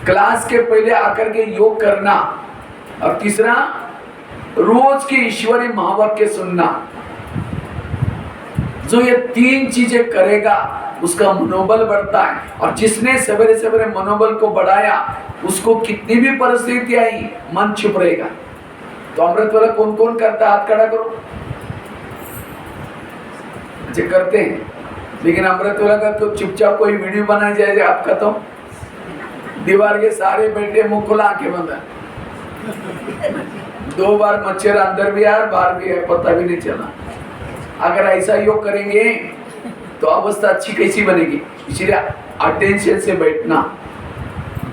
क्लास के पहले आकर के योग करना, और तीसरा रोज की ईश्वरी महावाक्य सुनना। जो ये 3 चीजें करेगा उसका मनोबल बढ़ता है, और जिसने सवेरे सवेरे मनोबल को बढ़ाया उसको कितनी भी परिस्थिति आई मन चुप रहेगा। तो अमृत वाला कौन कौन करता है? हाथ खड़ा करो। अच्छा करते हैं, लेकिन अमृत वाला का तो चुपचाप कोई वीडियो बनाई जाए आपका, तो दीवार के सारे बैठे मुंह खुला आंखें बंद है। 2 बार मच्छर अंदर भी आया बाहर भी है, पता भी नहीं चला। अगर ऐसा योग करेंगे तो अवस्था अच्छी कैसी बनेगी? इसलिए अटेंशन से बैठना,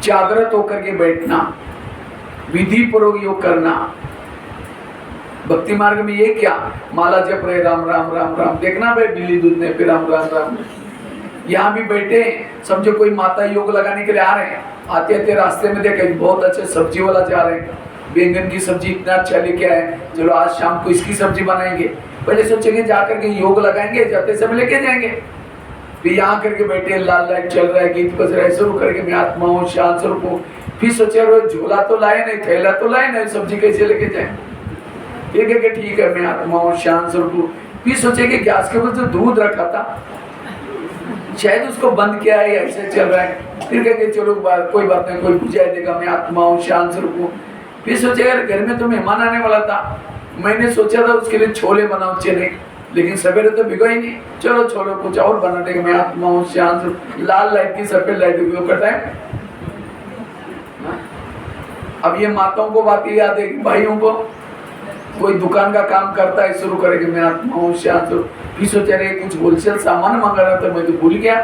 जागृत होकर के बैठना, विधि पूर्वक योग करना। भक्ति मार्ग में ये क्या, माला जप रहे राम राम राम राम, देखना भाई बिल्ली दूध ने फिर राम राम राम। यहाँ भी बैठे, समझो कोई माता योग लगाने के लिए आ रहे हैं, आते आते रास्ते में देखे बहुत अच्छे सब्जी वाला जा रहे हैं, बैंगन की सब्जी इतना अच्छा लेके आए, चलो आज शाम को इसकी सब्जी बनाएंगे। पहले सोचेंगे जाकर के योग लगाएंगे, जाते समय लेके जाएंगे। फिर यहाँ करके बैठे, लाल लाइट चल रहा है, गीत बज रहा है, शुरू करके मैं आत्मा हूँ शांत स्वरूप हूँ। फिर सोचे झोला तो लाए नहीं, थैला तो लाए नहीं, सब्जी कैसे लेके जाए? ठीक है मैं आत्मा हूँ शांत स्वरूप हूँ। फिर सोचेंगे गैस के ऊपर जो दूध रखा था शायद उसको बंद किया है, ऐसे चल रहा है। फिर कहेंगे चलो कोई बात नहीं, कोई बुझा देगा, मैं आत्मा हूँ शांत स्वरूप हूँ। फिर सोचेगा घर में तो मेहमान आने वाला था, मैंने सोचा था उसके लिए छोले बनाओ चने, लेकिन सवेरे तो भिगो ही नहीं, चलो छोले कुछ और बना देगा, मैं आत्मा हूँ शांत। लाल लाइट की सफेद लाइट उपयोग करता है। अब ये माताओं को बात याद है कि भाइयों को कोई दुकान का काम करता है, शुरू करेंगे मैं आत्मा हूँ शांत। फिर सोचा रहे कुछ होलसेल सामान मंगा रहा था, मैं तो भूल गया।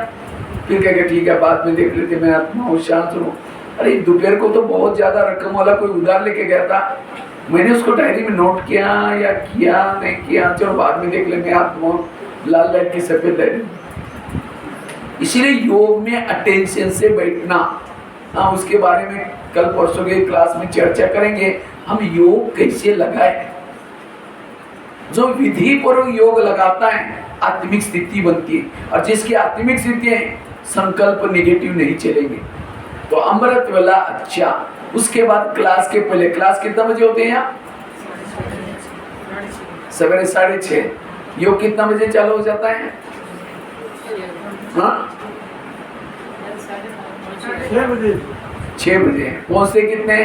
फिर कहेगा ठीक है बाद में देख लेते, मैं आत्मा हूँ शांत हूँ। अरे दोपहर को तो बहुत ज्यादा रकम वाला कोई उधार लेके गया था, मैंने उसको डायरी में नोट किया या किया नहीं किया, चलो बाद में देख लेंगे, आत्मा लाल लाइट की सफेद लाइट। इसीलिए योग में अटेंशन से बैठना, हाँ उसके बारे में कल परसों के क्लास में चर्चा करेंगे। हम योग कैसे लगाए? जो विधि पूर्वक योग लगाता है आत्मिक स्थिति बनती है, और जिसकी आत्मिक स्थिति है संकल्प निगेटिव नहीं चलेंगे। तो अमृत वेला अच्छा। उसके बाद क्लास के पहले, क्लास कितना बजे होते हैं यहाँ? सवेरे 6:30। योग कितना बजे चालू हो जाता है? हाँ 6 बजे। पहुंचते कितने?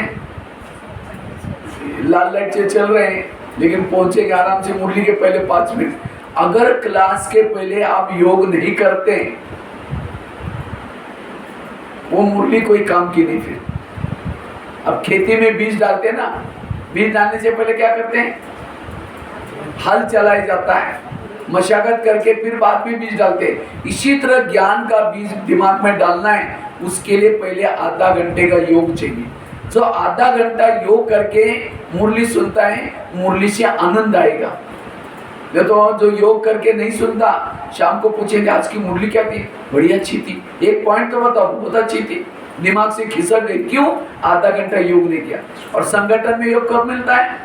लाल लाइट से चल रहे हैं, लेकिन पहुंचेंगे आराम से मुरली के पहले 5 मिनट। अगर क्लास के पहले आप योग नहीं करते वो मुरली कोई काम की नहीं। फिर अब खेती में बीज डालते हैं ना, बीज डालने से पहले क्या करते हैं? हल चलाया जाता है, मशागत करके फिर बाद में बीज डालते हैं। इसी तरह ज्ञान का बीज दिमाग में डालना है, उसके लिए पहले आधा घंटे का योग चाहिए। जो आधा घंटा योग करके मुरली सुनता है, मुरली से आनंद आएगा। तो जो योग करके नहीं सुनता, शाम को पूछेंगे आज की मुरली क्या थी? बड़ी अच्छी थी। एक पॉइंट तो बताओ, बहुत अच्छी थी, दिमाग से खिसक गई। क्यों? आधा घंटा योग नहीं किया। और संगठन में योग कब मिलता है?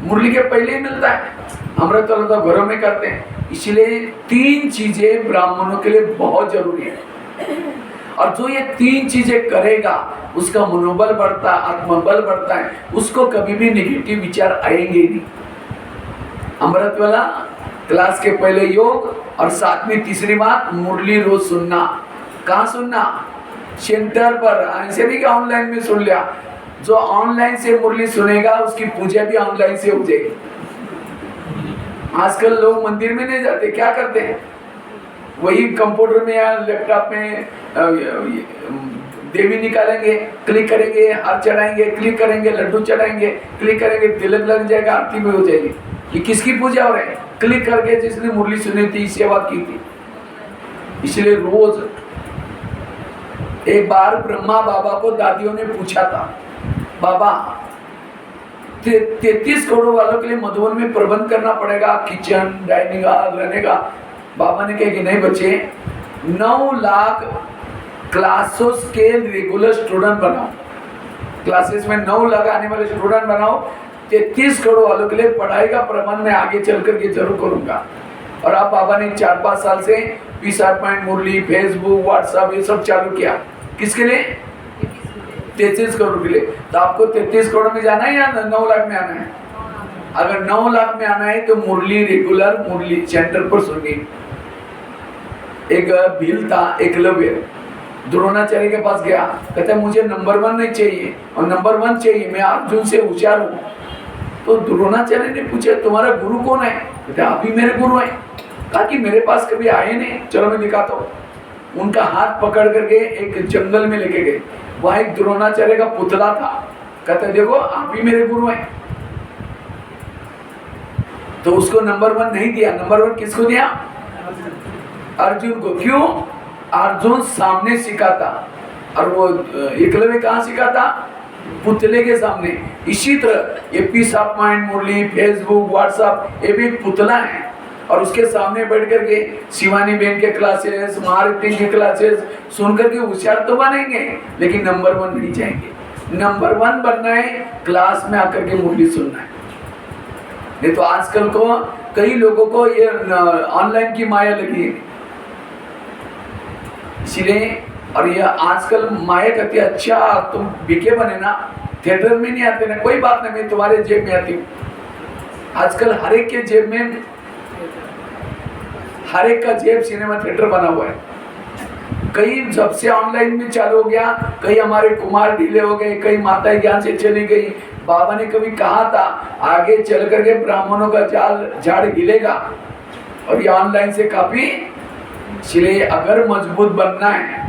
मुरली के पहले ही मिलता है। अमृत वाला तो घरों में करते हैं। इसलिए 3 चीजें ब्राह्मणों के लिए बहुत जरूरी है, और जो ये 3 चीजें करेगा उसका मनोबल बढ़ता है, आत्मबल बढ़ता है, उसको कभी भी नेगेटिव विचार आएंगे नहीं। अमृत वाला क्लास के पहले योग, और साथ में तीसरी बात मुरली रोज सुनना। कहाँ सुनना? सेंटर पर, ऐसे नहीं कि ऑनलाइन में सुन लिया। जो ऑनलाइन से मुरली सुनेगा उसकी पूजा भी ऑनलाइन से हो जाएगी। आजकल लोग मंदिर में नहीं जाते, क्या करते हैं? वही कंप्यूटर में या लैपटॉप में देवी निकालेंगे, क्लिक करेंगे, हाथ चढ़ाएंगे, क्लिक करेंगे, लड्डू चढ़ाएंगे, क्लिक करेंगे, तिलक लग जाएगा, आरती में हो जाएगी। ये किसकी पूजा हो रही है? क्लिक करके जिसने मुरली सुनी थी, सेवा की थी। इसलिए रोज, एक बार ब्रह्मा बाबा को दादियों ने पूछा था, बाबा 33 करोड़ वालों के लिए मधुबन में प्रबंध करना पड़ेगा, किचन, डाइनिंग हॉल, रहने का, बाबा ने कहा कि नहीं बच्चे, 9 लाख क्लासेस के रेगुलर स्टूडेंट बनाओ, क्लासेस में 9 लाख आने वाले स्टूडेंट बनाओ, 33 करोड़ वालों के लिए पढ़ाई का प्रबंध मैं आगे चल करके जरूर करूंगा। और आप बाबा ने 4-5 साल से पीस पॉइंट मुरली, फेसबुक, व्हाट्सएप ये सब चालू किया। किसके लिए? 33 करोड़ के लिए। तो आपको 33 करोड़ में जाना है या 9 लाख में आना है? अगर 9 लाख में आना है तो मुरली रेगुलर मुरली सेंटर पर सुनिए। एक भील था, एकलव्य, द्रोणाचार्य के पास गया, कहता है मुझे नंबर 1 नहीं चाहिए और नंबर 1 चाहिए, मैं अर्जुन से होशियार हूँ। तो द्रोणाचार्य ने पूछा तुम्हारा गुरु कौन है? कहता आप ही मेरे गुरु हैं। कहा कि मेरे पास कभी आए नहीं, चलो मैं दिखाता हूँ। उनका हाथ पकड़ करके एक जंगल में लेके गए, वहां एक द्रोणाचार्य का पुतला था। कहते देखो आप ही मेरे गुरु हैं। तो उसको नंबर 1 नहीं दिया, नंबर 1 किसको दिया? अर्जुन को। क्यों? अर्जुन सामने सिखाता और वो एकलव्य कहाँ सिखाता? पुतले के सामने। इसी तरह ये peace of mind Murli, Facebook, WhatsApp ये भी पुतला है और उसके सामने बैठ करके शिवानी बहन के क्लासेस, मार्केटिंग के क्लासेस सुन करके होशियार तो बनेंगे लेकिन नंबर 1 नहीं जाएंगे। नंबर 1 बनना है क्लास में आकर के मुरली सुनना है। नहीं तो आजकल को कई लोगों को ये ऑनलाइन की माया लगी है, इसलिए। और ये आजकल माया कहती है अच्छा तुम बिके बने ना, थिएटर में नहीं आते ना, कोई बात नहीं, मैं तुम्हारे जेब में आती हूँ। आजकल हर एक के जेब में, हर एक का जेब सिनेमा थिएटर बना हुआ है। कई जब से ऑनलाइन में चालू हो गया, कई हमारे कुमार ढीले हो गए, कई माताएं ज्ञान से चली गई। बाबा ने कभी कहा था आगे चल करके ब्राह्मणों का झाड़ हिलेगा और ये ऑनलाइन से काफी। इसलिए अगर मजबूत बनना है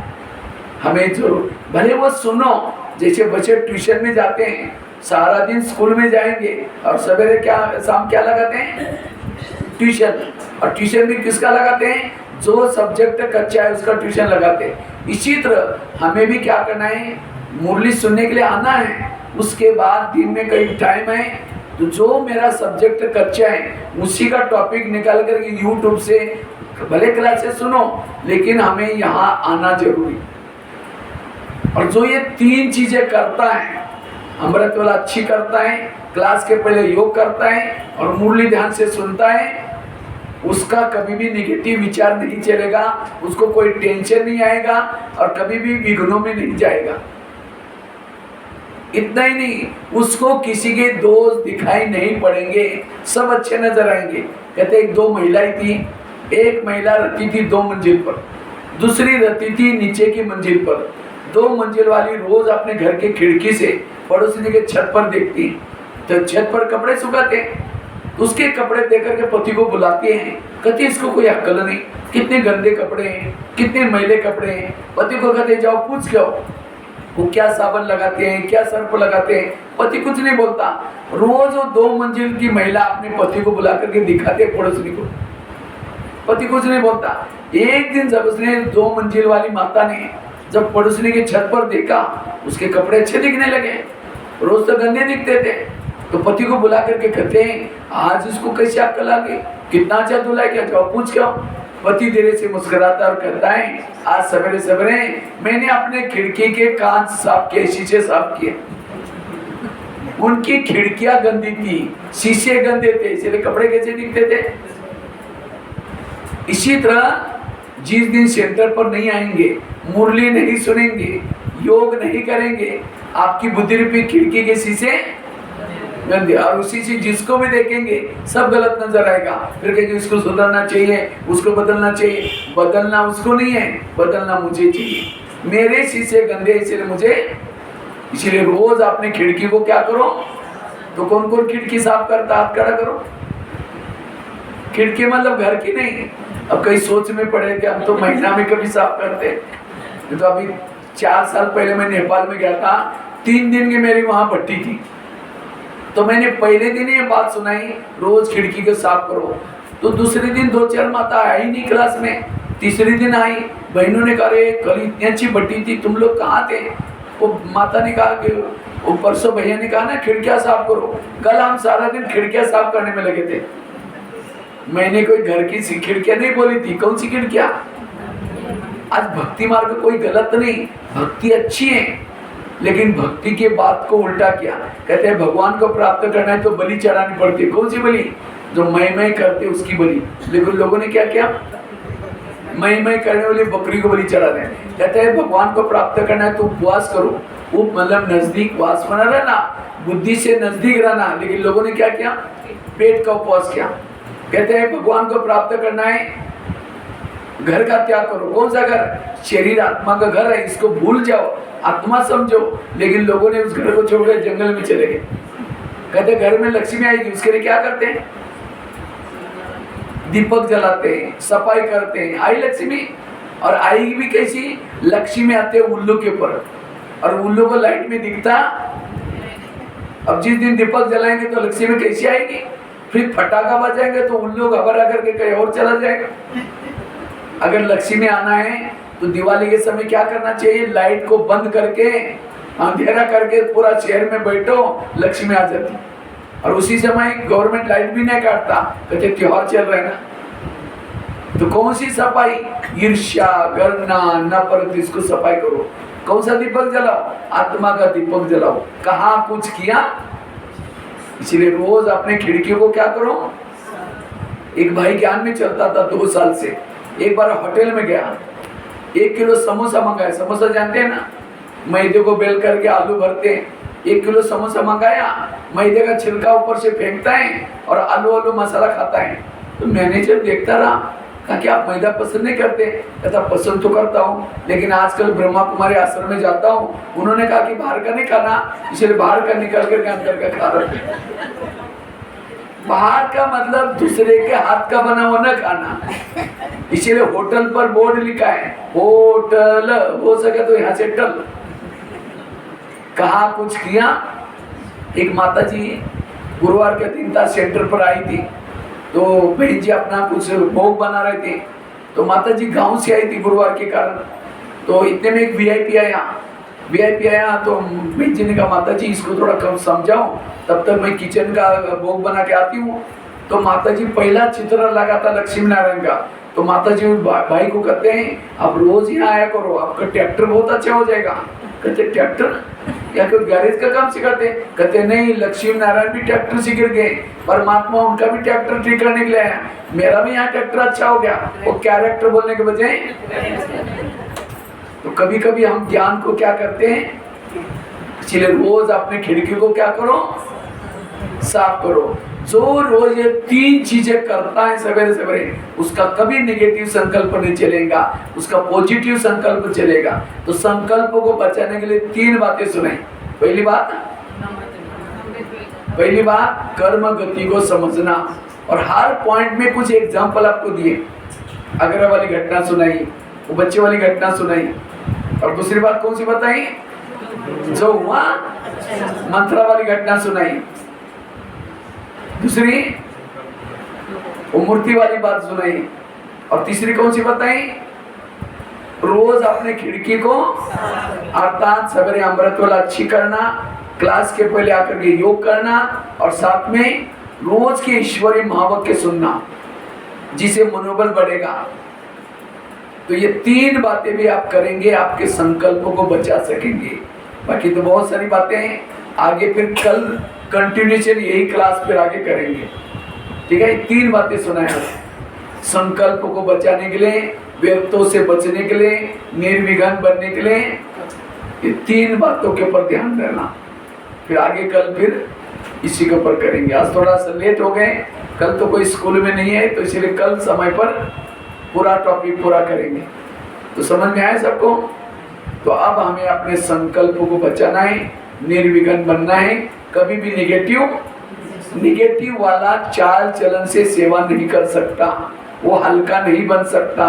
हमें जरूर, भले वो सुनो, जैसे बच्चे ट्यूशन में जाते हैं, सारा दिन स्कूल में जाएंगे और सवेरे क्या शाम क्या लगाते हैं? ट्यूशन। और ट्यूशन भी किसका लगाते हैं? जो सब्जेक्ट कच्चा है उसका ट्यूशन लगाते हैं। इसी तरह हमें भी क्या करना है? मुरली सुनने के लिए आना है, उसके बाद दिन में कई टाइम है तो जो मेरा सब्जेक्ट कच्चा है उसी का टॉपिक निकाल कर यूट्यूब से भले क्लासेस सुनो, लेकिन हमें यहाँ आना जरूरी। और जो ये 3 चीजें करता है, अमृत वाला अच्छी करता है, क्लास के पहले योग करता है और मुरली ध्यान से सुनता है, उसका कभी भी नेगेटिव विचार नहीं चलेगा, उसको कोई टेंशन नहीं आएगा और कभी भी विघ्नों में नहीं जाएगा। इतना ही नहीं, उसको किसी के दोष दिखाई नहीं पड़ेंगे, सब अच्छे नजर आएंगे। कहते एक 2 महिलाएं थी, एक महिला रहती थी 2 मंजिल पर, दूसरी रहती थी नीचे की मंजिल पर। 2 मंजिल वाली रोज अपने घर के खिड़की से पड़ोसी के छत पर देखती, तो छत पर कपड़े सुखाते, उसके कपड़े देकर के पति को बुलाते हैं, कहते इसको कोई अक्ल नहीं, कितने गंदे कपड़े हैं, कितने मैले कपड़े हैं। पति को कहते जाओ पूछ के आओ वो क्या साबुन लगाते हैं, क्या सर्फ लगाते हैं। पति कुछ नहीं बोलता। रोज वो 2 मंजिल की महिला अपने पति को बुला करके दिखाते पड़ोसी को, पति कुछ नहीं बोलता। एक दिन जब उसने 2 मंजिल वाली माता ने जब पड़ोसी के छत पर देखा, उसके कपड़े अच्छे दिखने लगे, रोज तो गंदे दिखते थे। तो पति को बुला करके कहते हैं आज इसको कैसे अक्ल आ गई, कितना अच्छा धुला किया, जाओ पूछ के आओ। पति धीरे से मुस्कुराता और कहता है आज सवेरे सवेरे मैंने अपने खिड़की के कांच साफ किए, शीशे साफ किए। उनकी खिड़कियां गंदी थी, शीशे गंदे थे, इसलिए कपड़े कैसे दिखते थे। इसी तरह जिस दिन सेंटर पर नहीं आएंगे, मुरली नहीं सुनेंगे, योग नहीं करेंगे, आपकी बुद्धि रूपी खिड़की के शीशे गंदे, और उसी से जिसको भी देखेंगे सब गलत नजर आएगा। फिर कहेंगे इसको सुधरना चाहिए, उसको बदलना चाहिए। बदलना उसको नहीं है, बदलना मुझे चाहिए। मेरे शीशे गंदे इसलिए मुझे, इसलिए रोज अपने खिड़की को क्या करो। तो कौन कौन खिड़की साफ करता, हाथ खड़ा करो। खिड़की मतलब घर की नहीं। अब कई सोच में पड़े कि हम तो महीना में कभी साफ करते। तो अभी 4 साल पहले मैं नेपाल में गया था, 3 दिन की मेरी वहां भट्टी थी। तो मैंने पहले दिन ये बात सुनाई रोज खिड़की को साफ करो। तो दूसरे दिन 2-4 माता आई नहीं क्लास में, तीसरे दिन आई, बहनों ने कहा कल इतनी अच्छी भट्टी थी, तुम लोग कहाँ थे। वो माता ने कहा कि वो परसों भैया ने कहा ना खिड़कियाँ साफ करो। कल हम सारा दिन खिड़कियाँ साफ करने में लगे थे। मैंने कोई घर की खिड़कियां नहीं बोली थी। कौन सी खिड़कियां? आज भक्ति मार्ग कोई गलत नहीं, भक्ति अच्छी है, लेकिन भक्ति के बात को उल्टा किया। कहते हैं भगवान को प्राप्त करना है तो बलि चढ़ानी पड़ती है। कौन सी बलि? जो मैं करते उसकी बलि। लेकिन लोगों ने क्या किया? मैं करने वाली बकरी को बलि चढ़ा दें। कहते हैं भगवान को प्राप्त करना है तो उपवास करो। वो मतलब नजदीक वास बना रहना, बुद्धि से नजदीक रहना। लेकिन लोगों ने क्या किया? पेट का उपवास किया। कहते हैं भगवान को प्राप्त करना है घर का त्याग करो। कौन सा घर? शरीर आत्मा का घर है, इसको भूल जाओ, आत्मा समझो। लेकिन लोगों ने उस घर को छोड़कर जंगल में चले गए। कहते घर में लक्ष्मी आएगी, उसके लिए क्या करते हैं? दीपक जलाते हैं, सफाई करते हैं। आई लक्ष्मी, और आएगी भी कैसी? लक्ष्मी आते हैं उल्लू के ऊपर, और उल्लू को लाइट में दिखता। अब जिस दिन दीपक जलाएंगे तो लक्ष्मी कैसी आएगी? फिर फटाका बजाएंगे तो उल्लू घबरा करके कहीं और चला जाएगा। अगर लक्ष्मी आना है तो दिवाली के समय क्या करना चाहिए? लाइट को बंद करके अंधेरा करके पूरा शहर में बैठो, लक्ष्मी आ जाती। और उसी समय गवर्नमेंट लाइट भी नहीं काटता, कहते त्योहार चल रहे ना। तो कौन सी सफाई? ईर्ष्या, गणना, नफरत, इसको सफाई करो। कौन सा दीपक जलाओ? आत्मा का दीपक जलाओ। कहाँ कुछ किया? इसलिए रोज अपने खिड़की को क्या करो? एक भाई ज्ञान में चलता था 2 साल से। एक बार होटल में गया, 1 किलो समोसा मंगाया। समोसा जानते हैं ना, मैदे को बेल करके आलू भरते हैं। 1 किलो समोसा मंगाया, मैदे का छिलका ऊपर से फेंकता है और आलू मसाला खाता है। तो मैनेजर देखता रहा, कहा कि आप मैदा पसंद नहीं करते? कहता पसंद तो करता हूँ, लेकिन आजकल ब्रह्मा कुमारी आश्रम में जाता हूँ, उन्होंने कहा कि बाहर का नहीं खाना, इसलिए बाहर का निकल करके अंदर का खा रहे। बाहर का मतलब दूसरे के हाथ का बना हुआ न खाना। इसीलिए होटल पर बोर्ड लिखा है, होटल, हो सके तो यहाँ से टल। कहा कुछ किया? एक माता जी गुरुवार के दिन था, सेंटर पर आई थी, तो बहन जी अपना कुछ भोग बना रहे थे। तो माता जी गांव से आई थी गुरुवार के कारण। तो इतने में एक वीआईपी आया। तो बहन जी ने कहा माता जी इसको थोड़ा कम समझाओ, तब तक मैं किचन का भोग बना के आती हूँ। तो माता जी पहला चित्र लगा था लक्ष्मी नारायण का। तो माता जी भाई को कहते हैं आप रोज यहाँ आया करो, आपका ट्रैक्टर बहुत अच्छा हो जाएगा। कहते ट्रैक्टर या कोई गैरेज का काम सिखाते? कहते नहीं, लक्ष्मी नारायण भी ट्रैक्टर सीख गए, परमात्मा उनका भी ट्रैक्टर ठीक करने के लिए आया, मेरा भी यहाँ ट्रैक्टर अच्छा हो गया। वो कैरेक्टर बोलने के बजाय। तो कभी कभी हम ज्ञान को क्या करते हैं? इसलिए रोज अपने खिड़की को क्या करो? साफ करो। जो रोज ये 3 चीजें करता है सवेरे सवेरे, उसका कभी नेगेटिव संकल्प नहीं चलेगा, उसका पॉजिटिव संकल्प चलेगा। तो संकल्प को बचाने के लिए 3 बातें सुनाई। पहली बात कर्म गति को समझना, और हर पॉइंट में कुछ एग्जाम्पल आपको दिए। अग्र वाली घटना सुनाई, वो बच्चे वाली घटना सुनाई। और दूसरी बात कौन सी बताई? जो हुआ मंत्रा वाली घटना सुनाई। दूसरी वो मूर्ति वाली बात सुनाई। और तीसरी कौन सी बताई? रोज अपने खिड़की को अर्थात सवेरे अमृत वाला अच्छी करना, क्लास के पहले आकर के योग करना, और साथ में रोज के ईश्वरीय महावाक्य सुनना, जिसे मनोबल बढ़ेगा। तो ये 3 बातें भी आप करेंगे, आपके संकल्पों को बचा सकेंगे। बाकी तो बहुत सारी बातें हैं, आगे फिर कल कंटिन्यूशन यही क्लास फिर आगे करेंगे। ठीक है, 3 बातें सुनाया। संकल्प को बचाने के लिए, व्यर्थों से बचने के लिए, निर्विघ्न बनने के लिए, ये 3 बातों के ऊपर ध्यान देना। फिर आगे कल फिर इसी के ऊपर करेंगे। आज थोड़ा सा लेट हो गए, कल तो कोई स्कूल में नहीं है, तो इसलिए कल समय पर पूरा टॉपिक पूरा करेंगे। तो समझ में आया सबको? तो अब हमें अपने संकल्प को बचाना है, निर्विघ्न बनना है। कभी भी निगेटिव वाला चाल चलन से सेवा नहीं कर सकता, वो हल्का नहीं बन सकता।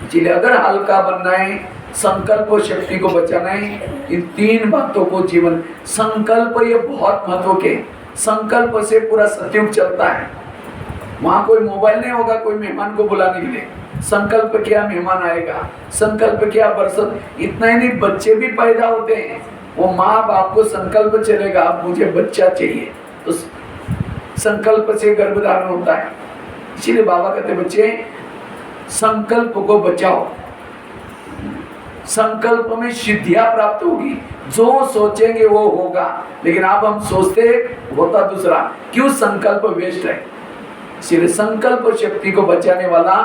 इसलिए अगर हल्का बनना है, संकल्प और शक्ति को बचाना है, इन 3 बातों को जीवन। संकल्प ये बहुत महत्व के, संकल्प से पूरा सतयुग चलता है। वहाँ कोई मोबाइल नहीं होगा कोई मेहमान को बुलाने के लिए। संकल्प किया मेहमान आएगा, संकल्प किया बरसत। इतना ही नहीं, बच्चे भी पैदा होते हैं, वो माँ बाप को संकल्प चलेगा अब मुझे बच्चा चाहिए, तो संकल्प से गर्भधारण होता है। इसीलिए बाबा कहते बच्चे संकल्प को बचाओ, संकल्प में सिद्धियां प्राप्त होगी, जो सोचेंगे वो होगा। लेकिन अब हम सोचते होता दूसरा, क्यों? संकल्प वेस्ट है। इसलिए संकल्प शक्ति को बचाने वाला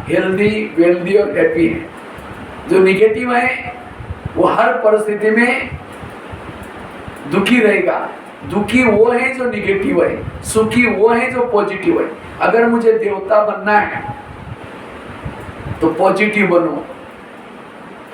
हेल्दी, वेल्दी और हैप्पी है। जो निगेटिव है वो हर परिस्थिति में दुखी रहेगा। दुखी वो है जो निगेटिव है, सुखी वो है जो पॉजिटिव है। अगर मुझे देवता बनना है तो पॉजिटिव बनो,